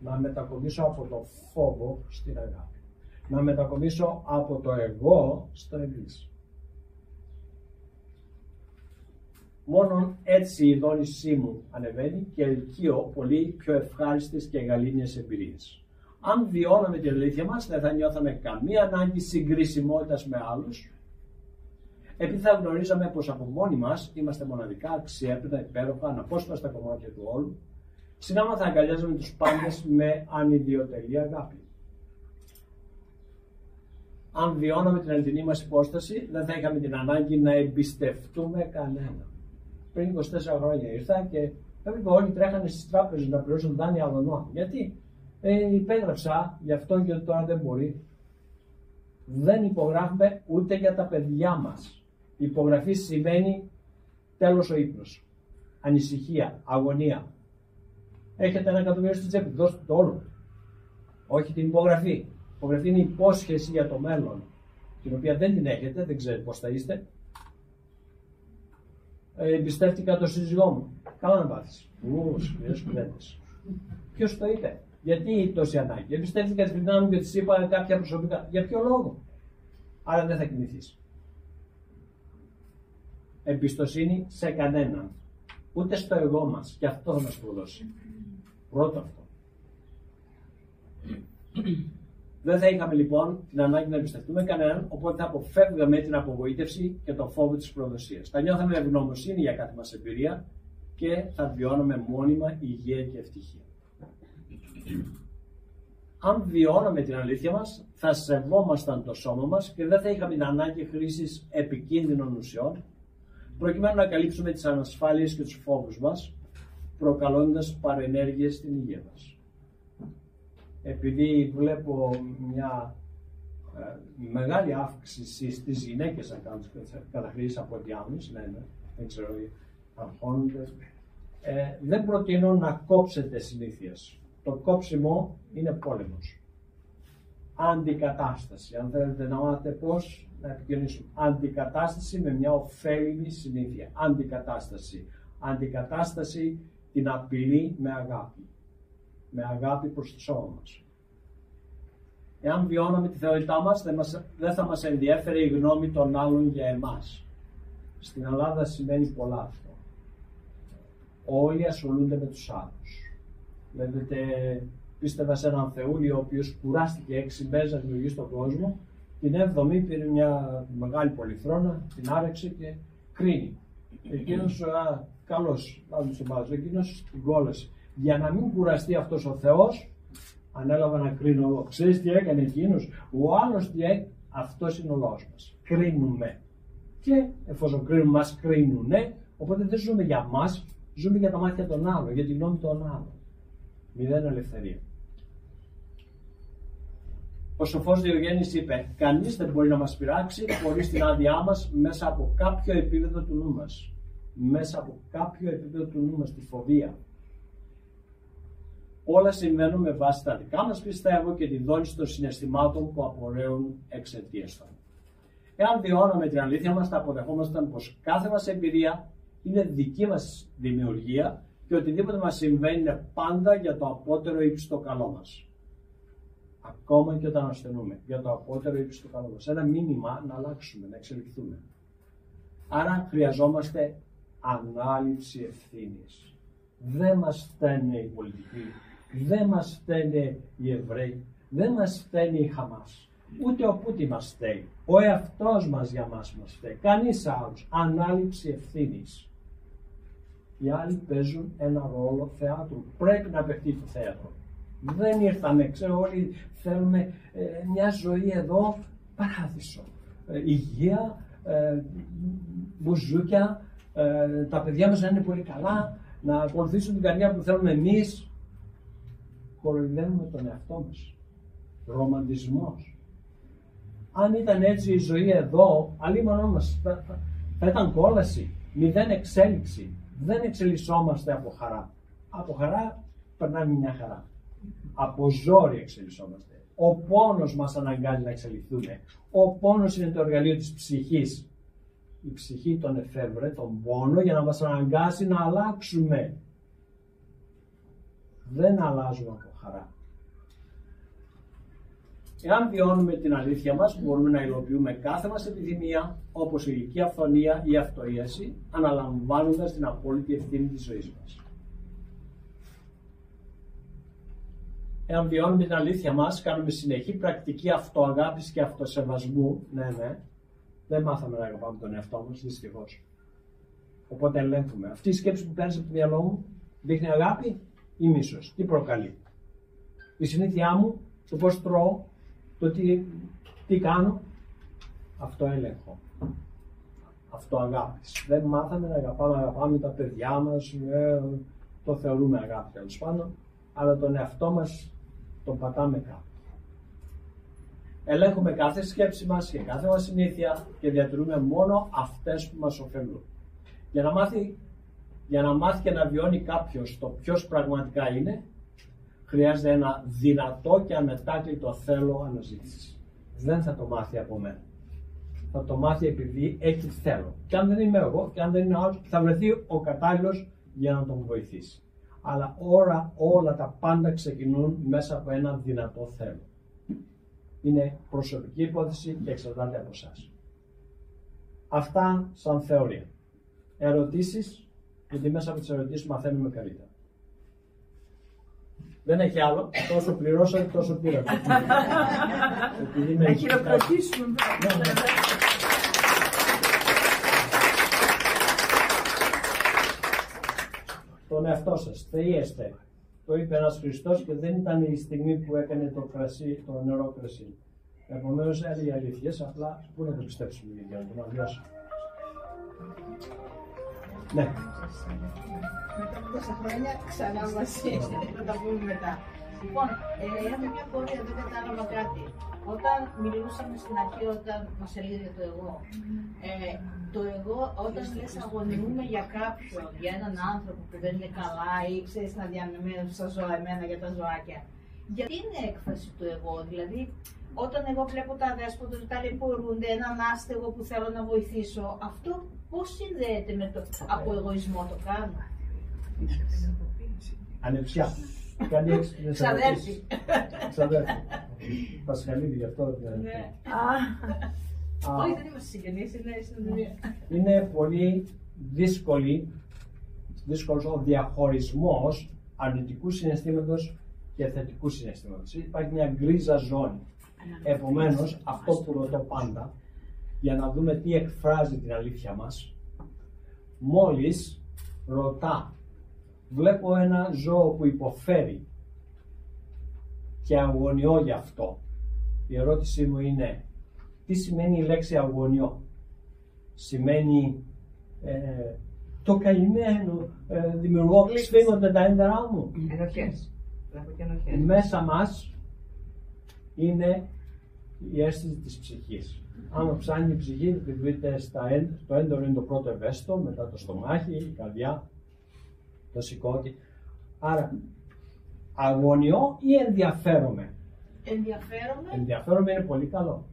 Να μετακομίσω από το φόβο στην αγάπη. Να μετακομίσω από το εγώ στο εμείς. Μόνον έτσι η δόνησή μου ανεβαίνει και ελκύω πολύ πιο ευχάριστες και γαλήνιες εμπειρίες. Αν βιώναμε την αλήθεια μας, δεν θα νιώθαμε καμία ανάγκη συγκρισιμότητας με άλλους, επειδή θα γνωρίζαμε πως από μόνοι μας είμαστε μοναδικά, αξιέπαιτα, υπέροχα, αναπόσπαστα κομμάτια του όλου, συνάμα θα αγκαλιάζαμε τους πάντες με ανιδιοτελή αγάπη. Αν βιώναμε την αληθινή μας υπόσταση, δεν θα είχαμε την ανάγκη να εμπιστευτούμε κανέναν. Πριν 24 χρόνια ήρθα και έβλεπα όλοι τρέχανε στις τράπεζες να πληρώσουν δάνεια αλλωνών. Γιατί? Υπέγραψα γι' αυτό και τώρα δεν μπορεί. Δεν υπογράφουμε ούτε για τα παιδιά μας. Η υπογραφή σημαίνει τέλος ο ύπνος. Ανησυχία, αγωνία. Έχετε 1 εκατομμύριο στην τσέπη, δώστε το όλο. Όχι την υπογραφή. Η υπογραφή είναι υπόσχεση για το μέλλον, την οποία δεν την έχετε, δεν ξέρετε πώς θα είστε. Εμπιστεύτηκα τον σύζυγό μου. Καλά να πάθεις. Σκληρές κουβέντες. Ποιος το είπε? Γιατί τόση ανάγκη? Εμπιστεύτηκα τη φρυδινά μου και της είπα κάποια προσωπικά. Για ποιο λόγο? Άρα δεν θα κοιμηθείς. Εμπιστοσύνη σε κανέναν. Ούτε στο εγώ μας. Και αυτό θα μας προδώσει. Πρώτο αυτό. Δεν θα είχαμε λοιπόν την ανάγκη να εμπιστευτούμε κανέναν, οπότε θα αποφεύγαμε την απογοήτευση και το φόβο της προδοσίας. Θα νιώθαμε ευγνωμοσύνη για κάθε μας εμπειρία και θα βιώναμε μόνιμα υγεία και ευτυχία. Αν βιώναμε την αλήθεια μας, θα σεβόμασταν το σώμα μας και δεν θα είχαμε την ανάγκη χρήσης επικίνδυνων ουσιών, προκειμένου να καλύψουμε τις ανασφάλειες και τους φόβους μας, προκαλώντας παρενέργειες στην υγεία μας. Επειδή βλέπω μια μεγάλη αύξηση στις γυναίκες να κάνουν καταχρήσεις από διάμνης, δεν ξέρω, αγχώνονται, δεν προτείνω να κόψετε συνήθειες. Το κόψιμο είναι πόλεμος. Αντικατάσταση. Αν θέλετε να μάθετε πώς να επικοινωνήσουμε. Αντικατάσταση με μια ωφέλιμη συνήθεια. Αντικατάσταση. Αντικατάσταση την απειλή με αγάπη. Με αγάπη προς το σώμα μας. Εάν βιώναμε τη θεότητά μας, δεν θα μας ενδιέφερε η γνώμη των άλλων για εμάς. Στην Ελλάδα σημαίνει πολλά αυτό. Όλοι ασχολούνται με τους άλλους. Βλέπετε, πίστευα σε έναν Θεούλη ο οποίος κουράστηκε 6 μέρες να δημιουργήσει τον κόσμο. Την 7η πήρε μια μεγάλη πολυθρόνα, την άρεξε και κρίνει. Εκείνος, καλός, εκείνος την κόλασε. Για να μην κουραστεί αυτός ο Θεός, ανέλαβα να κρίνω εγώ. Ξέρεις τι έκανε εκείνος? Ο άλλος τι έκανε? Αυτός είναι ο λόγος μας. Κρίνουμε. Και εφόσον κρίνουμε, μας κρίνουνε, οπότε δεν ζούμε για μας, ζούμε για τα μάτια των άλλων, για τη γνώμη των άλλων. 0 ελευθερία. Ο σοφός Διογέννης είπε: κανείς δεν μπορεί να μας πειράξει χωρίς την άδειά μας μέσα από κάποιο επίπεδο του νου μας. Μέσα από κάποιο επίπεδο του νου μας, τη φοβία. Όλα συμβαίνουν με βάση τα δικά μας πιστεύω και τη δόνηση των συναισθημάτων που απορρέουν εξαιτίας των. Εάν βιώναμε την αλήθεια μας, θα αποδεχόμασταν πως κάθε μας εμπειρία είναι δική μας δημιουργία και οτιδήποτε μας συμβαίνει είναι πάντα για το απότερο ύψιστο καλό μας. Ακόμα και όταν ασθενούμε, για το απότερο ύψιστο καλό μας. Ένα μήνυμα να αλλάξουμε, να εξελιχθούμε. Άρα χρειαζόμαστε ανάληψη ευθύνης. Δεν μας φταίνε οι πολιτικοί, δεν μας φταίνε οι Εβραίοι, δεν μας φταίνε οι Χαμάς. Ούτε ο Πούτιν μας φταίει. Ο εαυτός μας για μας φταίει. Κανείς άλλος. Ανάληψη ευθύνης. Οι άλλοι παίζουν ένα ρόλο θεάτρου. Πρέπει να παιχτεί το θέατρο. Δεν ήρθαμε, ξέρω, όλοι θέλουμε μια ζωή εδώ παράδεισο. Υγεία, μπουζούκια, τα παιδιά μας να είναι πολύ καλά, να ακολουθήσουν την καρδιά που θέλουμε εμείς. Κοροϊδεύουμε τον εαυτό μας. Ρομαντισμός. Αν ήταν έτσι η ζωή εδώ, αλίμονό μας θα ήταν κόλαση, μηδέν εξέλιξη. Δεν εξελισσόμαστε από χαρά. Από χαρά περνάμε μια χαρά. Από ζόρι εξελισσόμαστε. Ο πόνος μας αναγκάζει να εξελιχθούμε. Ο πόνος είναι το εργαλείο της ψυχής. Η ψυχή τον εφεύρε, τον πόνο, για να μας αναγκάσει να αλλάξουμε. Δεν αλλάζουμε από χαρά. Εάν βιώνουμε την αλήθεια μας, μπορούμε να υλοποιούμε κάθε μας επιθυμία, όπως η ηλική αυθονία ή αυτοίαση, αναλαμβάνοντας την απόλυτη ευθύνη της ζωής μας. Εάν βιώνουμε την αλήθεια μας, κάνουμε συνεχή πρακτική αυτοαγάπης και αυτοσεβασμού. Ναι. Δεν μάθαμε να αγαπάμε τον εαυτό μας, δυστυχώς. Οπότε ελέγχουμε. Αυτή η σκέψη που παίρνει από το μυαλό μου δείχνει αγάπη ή μίσος. Τι προκαλεί? Η συνήθειά μου, το πώς τρώω, το τι κάνω, αυτό έλεγχο. Αυτοαγάπης. Δεν μάθαμε να αγαπάμε τα παιδιά μας, το θεωρούμε αγάπη τέλος πάντων, αλλά τον εαυτό μας τον πατάμε κάπου. Ελέγχουμε κάθε σκέψη μας και κάθε μας συνήθεια και διατηρούμε μόνο αυτές που μας ωφελούν. Για να μάθει και να βιώνει κάποιος το ποιος πραγματικά είναι, χρειάζεται ένα δυνατό και αμετάκλητο θέλω αναζήτησης. Δεν θα το μάθει από μένα. Θα το μάθει επειδή έχει θέλω. Και αν δεν είμαι εγώ, και αν δεν είναι ο άλλος, θα βρεθεί ο κατάλληλος για να τον βοηθήσει. Αλλά όλα τα πάντα ξεκινούν μέσα από ένα δυνατό θέλω. Είναι προσωπική υπόθεση και εξαρτάται από εσάς. Αυτά σαν θεωρία. Ερωτήσεις, γιατί μέσα από τις ερωτήσεις μαθαίνουμε καλύτερα. Δεν έχει άλλο. Τόσο πληρώσατε, τόσο πήρατε. Να χειροκροτήσουμε. Τον εαυτό σας, θείεστε. Το είπε ένας Χριστός και δεν ήταν η στιγμή που έκανε το νερό κρασί. Επομένως έλεγε αλήθειες, απλά πού να το πιστέψουμε για να τον αλλιώσουμε. Ναι. Μετά από τόσα χρόνια ξανά μαζί, θα τα πούμε μετά. Λοιπόν, έχω μια πορεία, δεν κατάλαβα κάτι. Όταν μιλούσαμε στην αρχή, όταν μας έλεγε για το εγώ, το εγώ όταν λες αγωνιούμε για κάποιον, για έναν άνθρωπο που δεν είναι καλά ή ξέρεις να διανεμαίνω στα ζώα, εμένα για τα ζωάκια, γιατί είναι έκφραση του εγώ? Δηλαδή, όταν εγώ βλέπω τα αδέσποτα που ταλαιπωρούνται, έναν άστεγο που θέλω να βοηθήσω, αυτό πώς συνδέεται με το από εγωισμό το κάνω? Ανεψιά. Κάνει έξυπνες ερωτήσεις. Ξαδέρφη. Πασχαλίδη, γι' αυτό. Όχι, δεν είμαστε συγγενείς, είναι συνδεδία. Είναι πολύ δύσκολος ο διαχωρισμός αρνητικού συναισθήματος και θετικού συναισθήματος. Υπάρχει μια γκρίζα ζώνη. Επομένως, αυτό που ρωτώ πάντα, για να δούμε τι εκφράζει την αλήθεια μας, μόλις ρωτά, βλέπω ένα ζώο που υποφέρει και αγωνιώ γι' αυτό. Η ερώτησή μου είναι, τι σημαίνει η λέξη αγωνιώ? Σημαίνει το καημένο, δημιουργώ, σφίγγονται τα έντερά μου. Ενοχές. Μέσα μας είναι η αίσθηση της ψυχής. Άμα ψάχνει η ψυχή, τη βρείτε το έντερο είναι το πρώτο ευαίσθητο, μετά το στομάχι, η καρδιά, το σηκώτη. Άρα, αγωνιώ ή ενδιαφέρομαι? Ενδιαφέρομαι είναι πολύ καλό.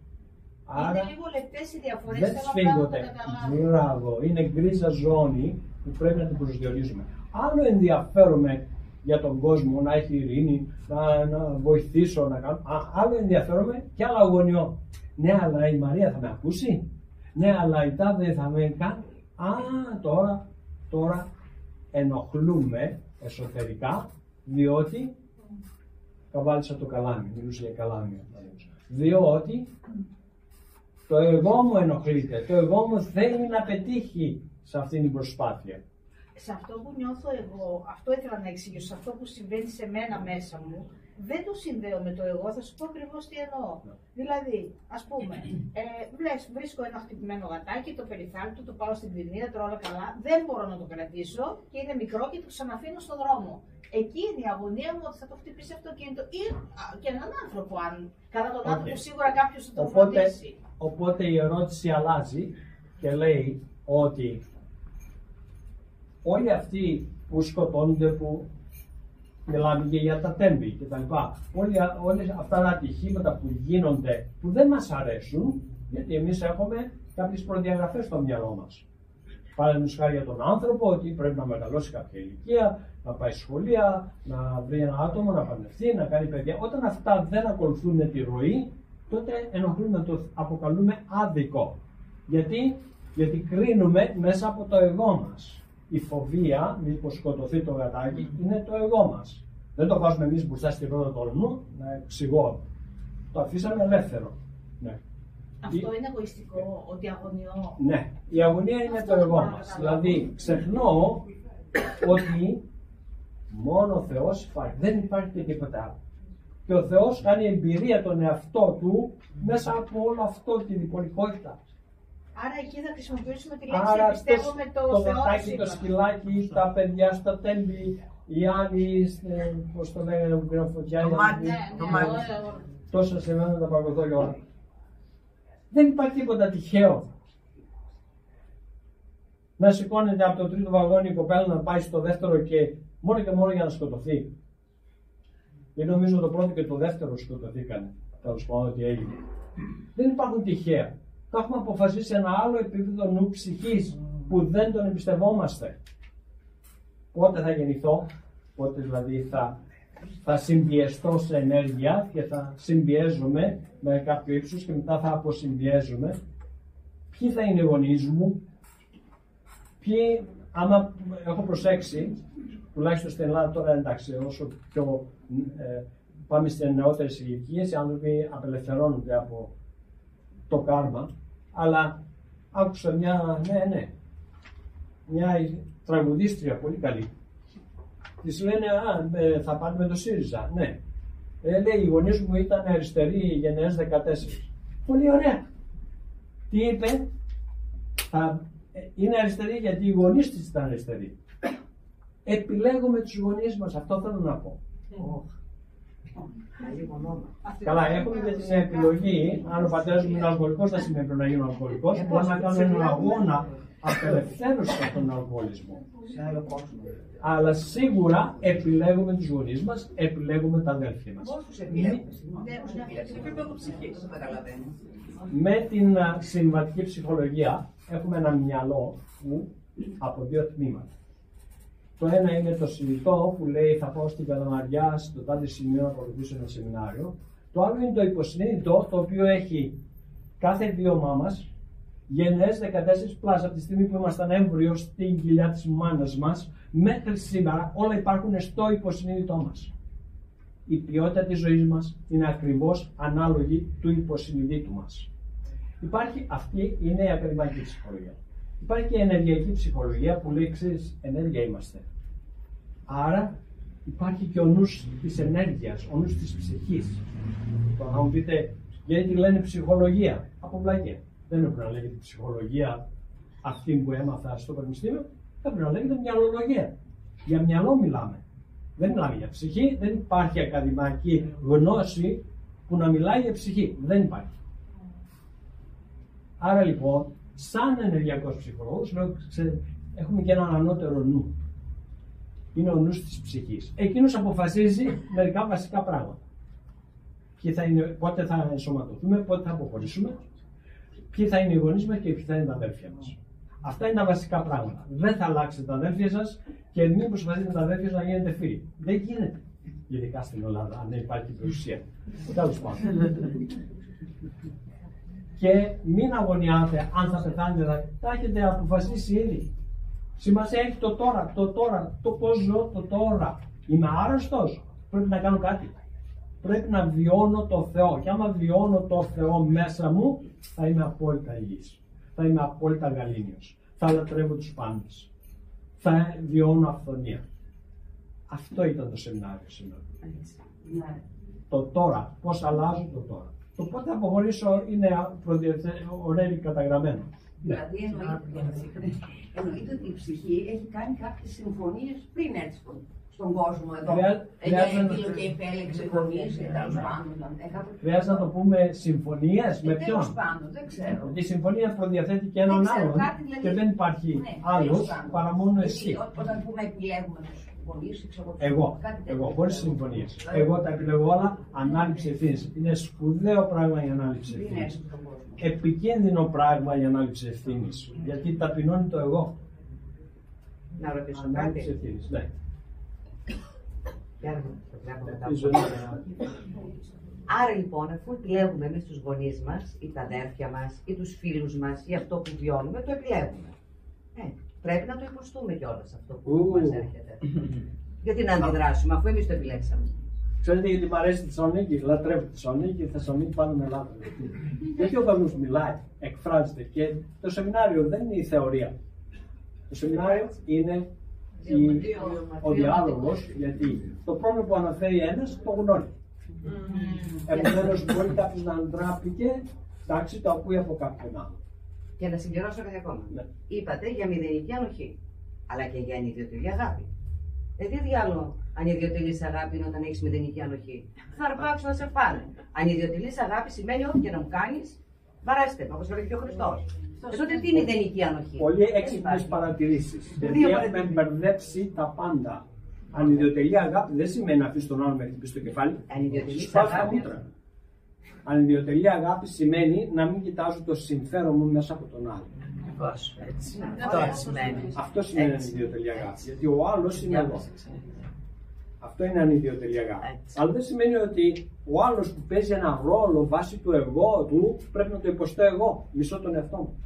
Άρα, είναι λίγο λεπτές οι διαφορές. Δεν σφίγγονται. Μπράβο, είναι γκρίζα ζώνη που πρέπει να την προσδιορίζουμε. Άλλο ενδιαφέρομαι για τον κόσμο, να έχει ειρήνη, να βοηθήσω, να κάνω. Άλλο ενδιαφέρομαι και άλλο αγωνιώ. Ναι, αλλά η Μαρία θα με ακούσει. Ναι, αλλά η τάδε θα με κάνει. Τώρα ενοχλούμε εσωτερικά, διότι καβάλισα το καλάμι, μιλούσε για καλάμι. Διότι το εγώ μου ενοχλείται, το εγώ μου θέλει να πετύχει σε αυτήν την προσπάθεια. σε αυτό που νιώθω εγώ, αυτό ήθελα να εξηγήσω, σε αυτό που συμβαίνει σε μένα μέσα μου, δεν το συνδέω με το εγώ, θα σου πω ακριβώς τι εννοώ. Δηλαδή, ας πούμε, βρίσκω ένα χτυπημένο γατάκι, το περιθάλπτω, το πάω στην κλινίδα, τρώω όλα καλά, δεν μπορώ να το κρατήσω και είναι μικρό και το ξαναφήνω στον δρόμο. Εκεί είναι η αγωνία μου ότι θα το χτυπήσει αυτοκίνητο ή και έναν άνθρωπο, αν κατά τον άνθρωπο σίγουρα κάποιος θα τον φροντίσει. Οπότε η ερώτηση αλλάζει και λέει ότι όλοι αυτοί που σκοτώνονται, που μιλάμε και για τα τέμπη και τα λοιπά, όλα αυτά τα ατυχήματα που γίνονται, που δεν μας αρέσουν, γιατί εμείς έχουμε κάποιες προδιαγραφές στο μυαλό μας. Παραδείγματος χάρη για τον άνθρωπο, ότι πρέπει να μεγαλώσει κάποια ηλικία, να πάει σχολεία, να βρει ένα άτομο, να παντρευτεί, να κάνει παιδιά. Όταν αυτά δεν ακολουθούν τη ροή, τότε ενοχλούμε, το αποκαλούμε άδικο. Γιατί κρίνουμε μέσα από το εγώ μας. Η φοβία, μήπως σκοτωθεί το γατάκι, είναι το εγώ μας. Δεν το βάζουμε εμείς μπροστά στη ρόδα του ορνού, να εξηγώ. Το αφήσαμε ελεύθερο. Ναι. Αυτό είναι εγωιστικό, ότι αγωνιώ. Ναι, η αγωνία είναι το εγώ μας. Δηλαδή, ξεχνώ ότι μόνο ο Θεός υπάρχει, δεν υπάρχει και τίποτα άλλο. Και ο Θεός κάνει εμπειρία τον εαυτό του μέσα από όλο αυτό τη διπολικότητα. Άρα εκεί θα χρησιμοποιήσουμε τη λέξη πιστεύω με το Θεό. Το γατάκι, το σκυλάκι, τα παιδιά στα τέμπη, οι άλλοι, πώς το λέγανε που πήραν φωτιά. Το μάτι. Τόσα σε μένα τα παγκοδόλια όλα. Δεν υπάρχει τίποτα τυχαίο. Να σηκώνεται από το τρίτο βαγόνι η κοπέλα να πάει στο δεύτερο και μόνο για να σκοτωθεί. Δεν νομίζω το πρώτο και το δεύτερο σκοτωθήκαν. Τέλος πάντων ότι έγινε. Δεν υπάρχουν τυχαία. Το έχουμε αποφασίσει σε ένα άλλο επίπεδο νου ψυχής που δεν τον εμπιστευόμαστε. Πότε θα γεννηθώ, πότε δηλαδή θα συμπιεστώ σε ενέργεια και θα συμπιέζομαι με κάποιο ύψος και μετά θα αποσυμπιέζομαι. Ποιοι θα είναι οι γονείς μου, άμα έχω προσέξει, τουλάχιστον στην Ελλάδα τώρα εντάξει, όσο πιο πάμε στις νεότερες ηλικίες, οι άνθρωποι απελευθερώνονται από το κάρμα, αλλά άκουσα μια τραγουδίστρια πολύ καλή. Της λένε, θα πάνε με το ΣΥΡΙΖΑ. Ναι. Λέει, οι γονείς μου ήταν αριστεροί γενναίες 14. Πολύ ωραία. Τι είπε, είναι αριστερή γιατί οι γονείς της ήταν αριστεροί. Επιλέγουμε τους γονείς μας, αυτό θέλω να πω. Καλά, έχουμε και την επιλογή, αν ο πατέρας μου είναι αλκοολικός, δεν σημαίνει πρέπει να γίνω αλκοολικός. Μπορώ να κάνω έναν αγώνα απελευθέρωση από τον αλκοολισμό. Αλλά σίγουρα επιλέγουμε τους γονείς μας, επιλέγουμε τα αδέλφια μας. Με την συμβατική ψυχολογία έχουμε ένα μυαλό που από δύο τμήματα. Το ένα είναι το συνειδητό που λέει θα πάω στην Καλαμαριά, στο τάδε σημείο να ακολουθήσω ένα σεμινάριο. Το άλλο είναι το υποσυνείδητο, το οποίο έχει κάθε βίωμά μας, γενναίες 14 πλάς, από τη στιγμή που ήμασταν έμβριο στην κοιλιά της μάνας μας, μέχρι σήμερα όλα υπάρχουν στο υποσυνείδητό μας. Η ποιότητα της ζωής μας είναι ακριβώς ανάλογη του υποσυνείδητου μας. Αυτή είναι η ακαδημαϊκή ψυχολογία. Υπάρχει και η ενεργειακή ψυχολογία που λέει ξέρεις, ενέργεια είμαστε. Άρα υπάρχει και ο νους της ενέργειας, ο νους της ψυχής. Τώρα θα μου πείτε, γιατί τη λένε ψυχολογία, από βλακία. Δεν έπρεπε να λέγεται ψυχολογία αυτή που έμαθα στο πανεπιστήμιο, έπρεπε να λέγεται μυαλολογία. Για μυαλό μιλάμε. Δεν μιλάμε για ψυχή, δεν υπάρχει ακαδημαϊκή γνώση που να μιλάει για ψυχή. Δεν υπάρχει. Άρα λοιπόν, σαν ενεργειακός ψυχολόγος, έχουμε και έναν ανώτερο νου. Είναι ο νους της ψυχής. Εκείνος αποφασίζει μερικά βασικά πράγματα. Πότε θα ενσωματωθούμε, πότε θα αποχωρήσουμε, ποιοι θα είναι οι γονείς μας και ποιοι θα είναι τα αδέλφια μας. Αυτά είναι τα βασικά πράγματα. Δεν θα αλλάξετε τα αδέλφια σας και μην προσπαθείτε τα αδέλφια σας να γίνετε φίλοι. Δεν γίνεται. Ειδικά στην Ελλάδα, αν δεν υπάρχει περιουσία. Τέλος πάντων. Και μην αγωνιάτε αν θα πεθάνετε, τα έχετε αποφασίσει ήδη. Σημασία έχει το τώρα, το πώς ζω το τώρα. Είμαι άρρωστος, πρέπει να κάνω κάτι. Πρέπει να βιώνω το Θεό. Και άμα βιώνω το Θεό μέσα μου, θα είμαι απόλυτα υγιής. Θα είμαι απόλυτα γαλήνιος. Θα λατρεύω τους πάντες. θα βιώνουν αυθονία. Αυτό ήταν το σεμινάριο σήμερα. Το τώρα, πώς αλλάζουν το τώρα. Το πότε αποχωρήσω είναι already καταγραμμένο. Δηλαδή εννοείται ότι η ψυχή έχει κάνει κάποιες συμφωνίες πριν έτσι στον κόσμο εδώ. Έγγελο και επέλεξε γονείς και τέλος πάντων. Χρειάζεται να το πούμε συμφωνίες με ποιον. Τέλος πάντων, δεν ξέρω. Η συμφωνία προδιαθέτει και έναν άλλον και δεν υπάρχει άλλος παρά μόνο εσύ. Όταν πούμε επιλέγουμε τους γονείς, εγώ, χωρίς συμφωνίες. Εγώ τα επιλέγω όλα, ανάληψη ευθύνης. Είναι σπουδαίο πράγμα η ανάληψη ευθύνης. Επικίνδυνο πράγμα η ανάληψη ευθύνης. Γιατί ταπεινώνει το εγώ. Να ρωτήσω ανάληψη κάτι. ευθύνης, ναι. Άρα λοιπόν, αφού επιλέγουμε εμείς τους γονείς μας ή τα αδέρφια μας ή τους φίλους μας ή αυτό που βιώνουμε, το επιλέγουμε. Πρέπει να το υποστούμε κιόλας αυτό που μας έρχεται. Γιατί να αντιδράσουμε, αφού εμείς το επιλέξαμε. Ξέρετε γιατί μου αρέσει τη Θεσσαλονίκη, λατρεύω τη Θεσσαλονίκη και η Θεσσαλονίκη πάντα με λάτρευε. Γιατί ο κόσμος μιλάει, εκφράζεται και το σεμινάριο δεν είναι η θεωρία. Το σεμινάριο είναι ο διάλογος, γιατί το πρόβλημα που αναφέρει ένας το γνωρίζει. Επομένως μπορεί κάποιος να αντράπηκε, εντάξει, το ακούει από κάποιον άλλο. Και να συμπληρώσω κάτι ακόμα. Ναι. Είπατε για μηδενική ανοχή, αλλά και για ανιδιοτελή αγάπη. Τι διάλογο ανιδιοτελής αγάπη είναι όταν έχεις μηδενική ανοχή. Θα αρπάξουν να σε φάνε. Ανιδιοτελής αγάπη σημαίνει ό,τι και να μου κάνεις, βαράστε με, όπως έλεγε και ο Χριστός. Τότε τι είναι μηδενική ανοχή. Πολύ έξυπνες παρατηρήσεις. Γιατί έχουμε μπερδέψει τα πάντα. Ανιδιοτελή αγάπη δεν σημαίνει να αφήσει τον άλλο να χτυπήσει το κεφάλι. Ανιδιοτελή αγάπη σημαίνει να μην κοιτάζω το συμφέρον μου μέσα από τον άλλο. Αυτό σημαίνει ανιδιοτελή αγάπη. Γιατί ο άλλος είναι εγώ. Αυτό είναι ανιδιοτελή αγάπη. Αλλά δεν σημαίνει ότι ο άλλος που παίζει ένα ρόλο βάσει του εγώ του πρέπει να το υποστώ εγώ. Μισώ τον εαυτό μου.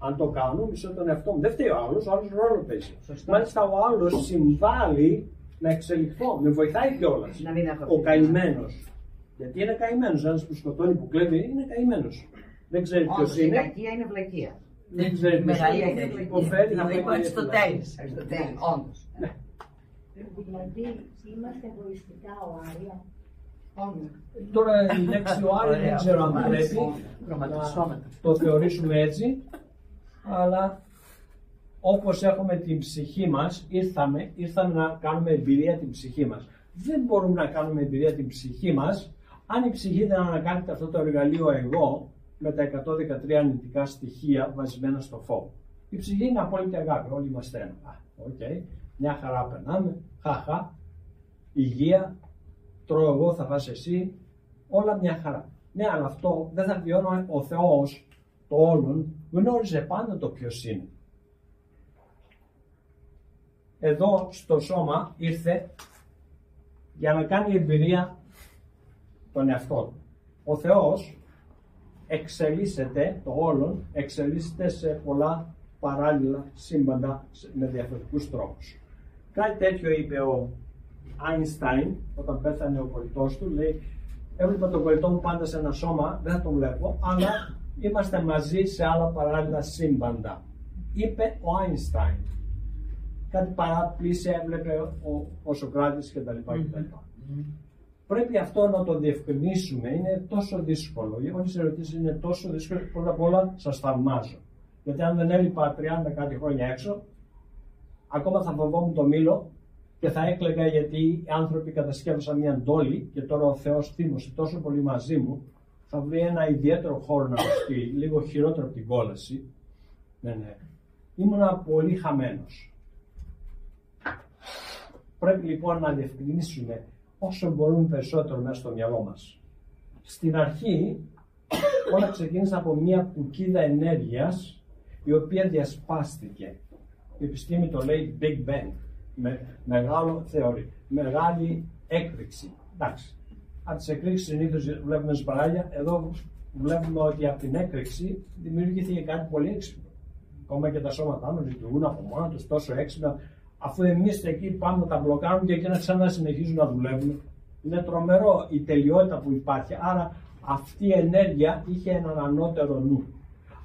Αν το κάνω, μισώ τον εαυτό μου. Δεν φταίει ο άλλος ρόλο παίζει. Μάλιστα ο άλλος συμβάλλει να εξελιχθώ. Με βοηθάει κιόλας. Ο καημένος. Γιατί είναι καημένος. Ένας που σκοτώνει, που κλέβει, είναι καημένος. Δεν ξέρει ποιος είναι. Η κακία είναι βλακεία. Δεν ξέρει ποιος είναι. Υποφέρει να πει Αριστοτέλης. Όντως. Δηλαδή είμαστε εγωιστικά ο Άρια. Τώρα η λέξη ο Άρια δεν ξέρω αν πρέπει να το θεωρήσουμε έτσι, αλλά όπως έχουμε την ψυχή μας, ήρθαμε να κάνουμε εμπειρία την ψυχή μας. Δεν μπορούμε να κάνουμε εμπειρία την ψυχή μας αν η ψυχή δεν ανακάλυπτε αυτό το εργαλείο εγώ με τα 113 αρνητικά στοιχεία βασισμένα στο φόβο. Η ψυχή είναι απόλυτη αγάπη, όλοι είμαστε ένα. Μια χαρά περνάμε, χαχά, υγεία, τρώω εγώ, θα φας εσύ, όλα μια χαρά. Ναι, αλλά αυτό δεν θα βιώνω. Ο Θεός, το όλον, γνώριζε πάντα το ποιος είναι. Εδώ στο σώμα ήρθε για να κάνει εμπειρία τον εαυτό του. Ο Θεός εξελίσσεται, το όλον, εξελίσσεται σε πολλά παράλληλα σύμπαντα με διαφορετικούς τρόπους. Κάτι τέτοιο είπε ο Άινστάιν όταν πέθανε ο κολλητός του, λέει έβλεπα τον κολλητό μου πάντα σε ένα σώμα, δεν θα τον βλέπω, αλλά είμαστε μαζί σε άλλα παράλληλα σύμπαντα. Είπε ο Άινστάιν. Κάτι παραπλήσια έβλεπε ο Σωκράτης κτλ. Πρέπει αυτό να το διευκρινίσουμε, είναι τόσο δύσκολο. Όλες οι ερωτήσεις είναι τόσο δύσκολες, πρώτα απ' όλα σας θαυμάζω. Γιατί αν δεν έλειπα 30 κάτι χρόνια έξω, ακόμα θα φοβόμουν το μήλο και θα έκλαιγα γιατί οι άνθρωποι κατασκεύασαν μια ντόλη και τώρα ο Θεός θύμωσε τόσο πολύ μαζί μου, θα βρει ένα ιδιαίτερο χώρο να μου στείλει, λίγο χειρότερο από την κόλαση. Ναι. Ήμουνα πολύ χαμένος. Πρέπει λοιπόν να διευκρινίσουμε όσο μπορούμε περισσότερο μέσα στο μυαλό μας. Στην αρχή όλα ξεκίνησαν από μια κουκίδα ενέργειας η οποία διασπάστηκε. Η επιστήμη το λέει Big Bang. Μεγάλο θεωρεί. Μεγάλη έκρηξη. Εντάξει. Από τις εκρήξεις συνήθως βλέπουμε σπαράγια. Εδώ βλέπουμε ότι από την έκρηξη δημιουργήθηκε κάτι πολύ έξυπνο. Ακόμα και τα σώματά μας λειτουργούν από μόνα τους τόσο έξυπνα. Αφού εμείς εκεί πάμε να τα μπλοκάρουμε και εκείνα ξανά συνεχίζουν να δουλεύουν. Είναι τρομερό η τελειότητα που υπάρχει. Άρα αυτή η ενέργεια είχε έναν ανώτερο νου.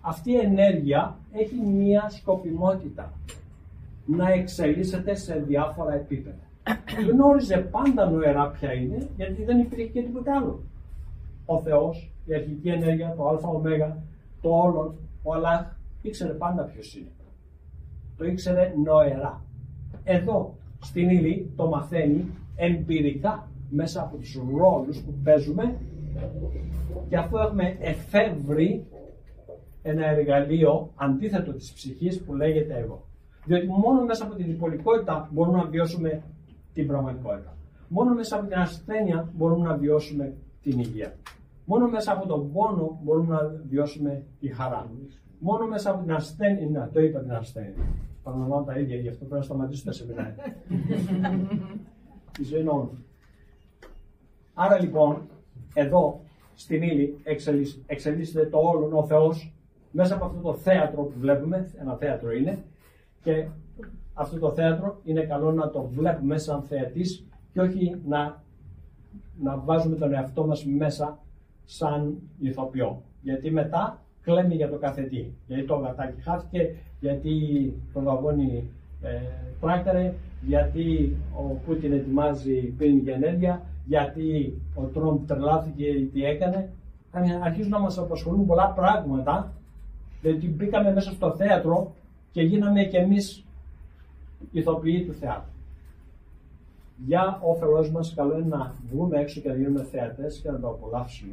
Αυτή η ενέργεια έχει μία σκοπιμότητα. να εξελίσσεται σε διάφορα επίπεδα. Γνώριζε πάντα νοερά ποια είναι, γιατί δεν υπήρχε και τίποτα άλλο. Ο Θεός, η αρχική ενέργεια, το ΑΟ, το όλον, ο Αλλάχ, ήξερε πάντα ποιος είναι. Το ήξερε νοερά. Εδώ, στην ύλη, το μαθαίνει εμπειρικά μέσα από τους ρόλους που παίζουμε, και αφού έχουμε εφεύρει ένα εργαλείο αντίθετο της ψυχής που λέγεται εγώ. Διότι μόνο μέσα από την διπολικότητα μπορούμε να βιώσουμε την πραγματικότητα. Μόνο μέσα από την ασθένεια μπορούμε να βιώσουμε την υγεία. Μόνο μέσα από τον πόνο μπορούμε να βιώσουμε τη χαρά. Μόνο μέσα από την ασθένεια, να το είπα την ασθένεια. Παραλαμβάνω τα ίδια, γι' αυτό πρέπει να σταματήσω τα σεμινάρια. Η ζωή είναι όλο. Άρα λοιπόν, εδώ στην ύλη εξελίσσεται το όλον ο Θεός μέσα από αυτό το θέατρο που βλέπουμε, ένα θέατρο είναι, και αυτό το θέατρο είναι καλό να το βλέπουμε σαν θεατής και όχι να βάζουμε τον εαυτό μας μέσα σαν ηθοποιό. Γιατί μετά κλαίμε για το κάθε τι. Γιατί το γατάκι χάθηκε, γιατί το βαγόνι πράκταρε, γιατί ο Πούτιν ετοιμάζει πυρηνική ενέργεια, γιατί ο Τρόμπ τρελάθηκε ή τι έκανε. Αρχίζουν να μας απασχολούν πολλά πράγματα, γιατί μπήκαμε μέσα στο θέατρο και γίναμε κι εμείς ηθοποιοί του θεάτρου. Για όφελός μας, καλό είναι να βγούμε έξω και να γίνουμε θεατές και να το απολαύσουμε.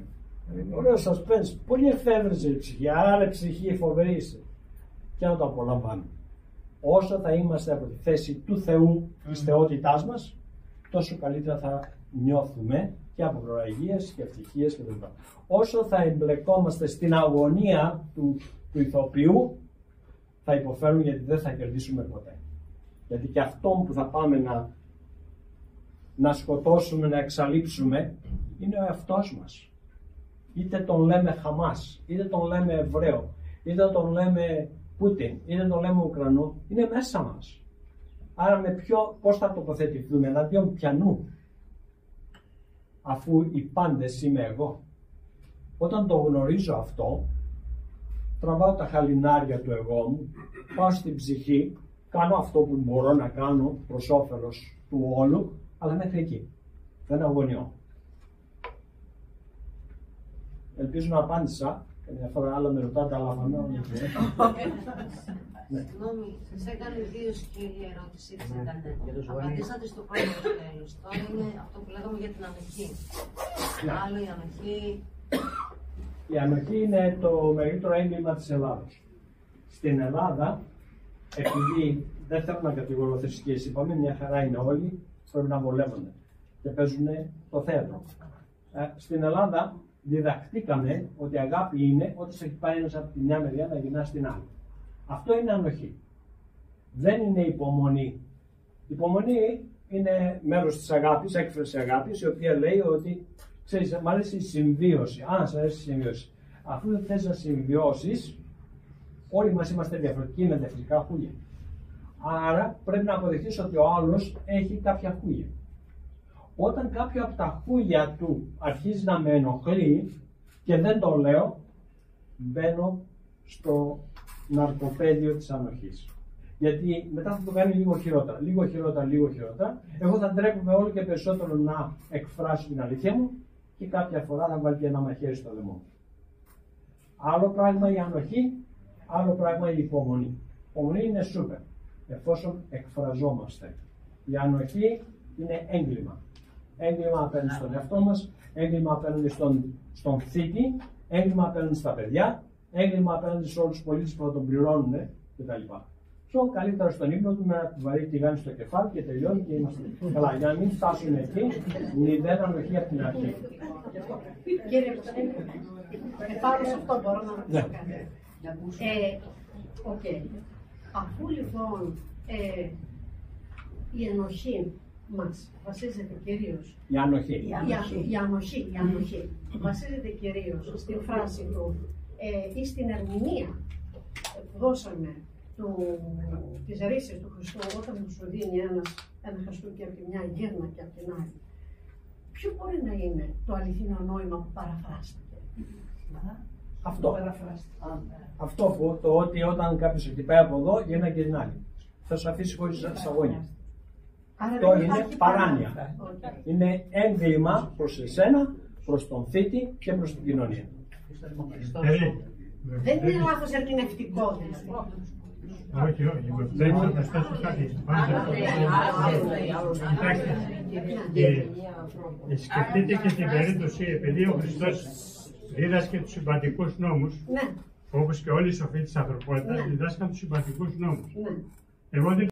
Ωραίο suspense, πολύ εφεύρεση η ψυχή, άρα ψυχή φοβερή είσαι. Και να το απολαμβάνουμε. Όσο θα είμαστε από τη θέση του Θεού, της θεότητάς μας, τόσο καλύτερα θα νιώθουμε και από προαγίες και ευτυχίες κτλ. Όσο θα εμπλεκόμαστε στην αγωνία του ηθοποιού, θα υποφέρουμε, γιατί δεν θα κερδίσουμε ποτέ. Γιατί και αυτόν που θα πάμε να σκοτώσουμε, να εξαλείψουμε, είναι ο εαυτός μας. Είτε τον λέμε Χαμάς, είτε τον λέμε Εβραίο, είτε τον λέμε Πούτιν, είτε τον λέμε Ουκρανό, είναι μέσα μας. Άρα πώς θα τοποθετηθούμε, εναντίον ποιανού, αφού οι πάντες είμαι εγώ. Όταν το γνωρίζω αυτό, τραβάω τα χαλινάρια του εγώ μου, πάω στην ψυχή, κάνω αυτό που μπορώ να κάνω προς όφελος του όλου, αλλά μέχρι εκεί. Δεν αγωνιώ. Ελπίζω να απάντησα. Καμιά φορά άλλα με ρωτάτε, αλλά φανώ. Συγγνώμη, σας έκανε δύο σκέλη ερώτηση. Απαντήσατε στο πρώτο τέλος. Τώρα είναι αυτό που λέγαμε για την ανοχή. Άλλο η ανοχή. Η ανοχή είναι το μεγαλύτερο έγκλημα της Ελλάδος. Στην Ελλάδα, επειδή δεν θέλω να κατηγορώ θρησκείες, είπαμε μια χαρά είναι όλοι, πρέπει να βολεύονται και παίζουν το θέατρο. Στην Ελλάδα διδαχτήκαμε ότι αγάπη είναι όταν σε έχει πάει ένας από τη μια μεριά να γυρνά στην άλλη. Αυτό είναι ανοχή. Δεν είναι υπομονή. Υπομονή είναι μέρος της αγάπης, έκφραση αγάπης, η οποία λέει ότι ξέρεις, μ' αρέσει η συμβίωση. Αν σ' αρέσει η συμβίωση. Αφού δεν θες να συμβιώσεις, όλοι μας είμαστε διαφορετικοί με διαφορετικά χούλια. Άρα πρέπει να αποδεχτείς ότι ο άλλος έχει κάποια χούλια. Όταν κάποιο από τα χούλια του αρχίζει να με ενοχλεί και δεν το λέω, μπαίνω στο ναρκοπαίδιο της ανοχής. Γιατί μετά θα το κάνει λίγο χειρότερα, λίγο χειρότερα, λίγο χειρότερα. Εγώ θα ντρέπομαι όλο και περισσότερο να εκφράσω την αλήθεια μου και κάποια φορά θα βάλει και ένα μαχαίρι στο λαιμό μου. Άλλο πράγμα η ανοχή, άλλο πράγμα η υπομονή. Η υπομονή είναι σούπερ, εφόσον εκφραζόμαστε. Η ανοχή είναι έγκλημα. Έγκλημα απέναντι στον εαυτό μας, έγκλημα απέναντι στον θήτη, έγκλημα απέναντι στα παιδιά, έγκλημα απέναντι σε όλους τους πολίτες που θα τον πληρώνουν κτλ. Πιο καλύτερα στον ύπνο του με ένα βαρύ τηγάνι στο κεφάλι και τελειώνει και είμαστε καλά. Για να μην φτάσουμε εκεί, μηδέν ανοχή από την αρχή. Κύριε πάνω σε αυτό μπορώ να ρωτήσω κάτι. Αφού λοιπόν η ενοχή μας βασίζεται κυρίως. Η ανοχή. Η ανοχή βασίζεται κυρίως στην φράση του ή στην ερμηνεία που δώσαμε της ρίσης του Χριστού όταν σου δίνει ένα χαστούκι από τη μια γέρνα και από την άλλη. Ποιο μπορεί να είναι το αληθινό νόημα που παραφράστηκε? Αυτό. Αυτό που το ότι όταν κάποιος χτυπάει από εδώ γέρνα και την άλλη. θα σε αφήσει χωρίς σταγόνια. Άρα Αυτό δεν είναι υπάρχει παράνοια. Okay. Είναι έγκλημα προς εσένα, προς τον θήτη και προς την κοινωνία. Δεν είναι λάθος ερμηνευτικό δηλαδή. Όχι, δεν θα προσθέσω κάτι. Σκεφτείτε και την περίπτωση, επειδή ο Χριστός δίδασκε τους συμπαντικούς νόμους, Ναι. όπως και όλοι οι σοφοί της ανθρωπότητας διδάσκαν τους συμπαντικούς νόμους. Ναι. Εγώ δεν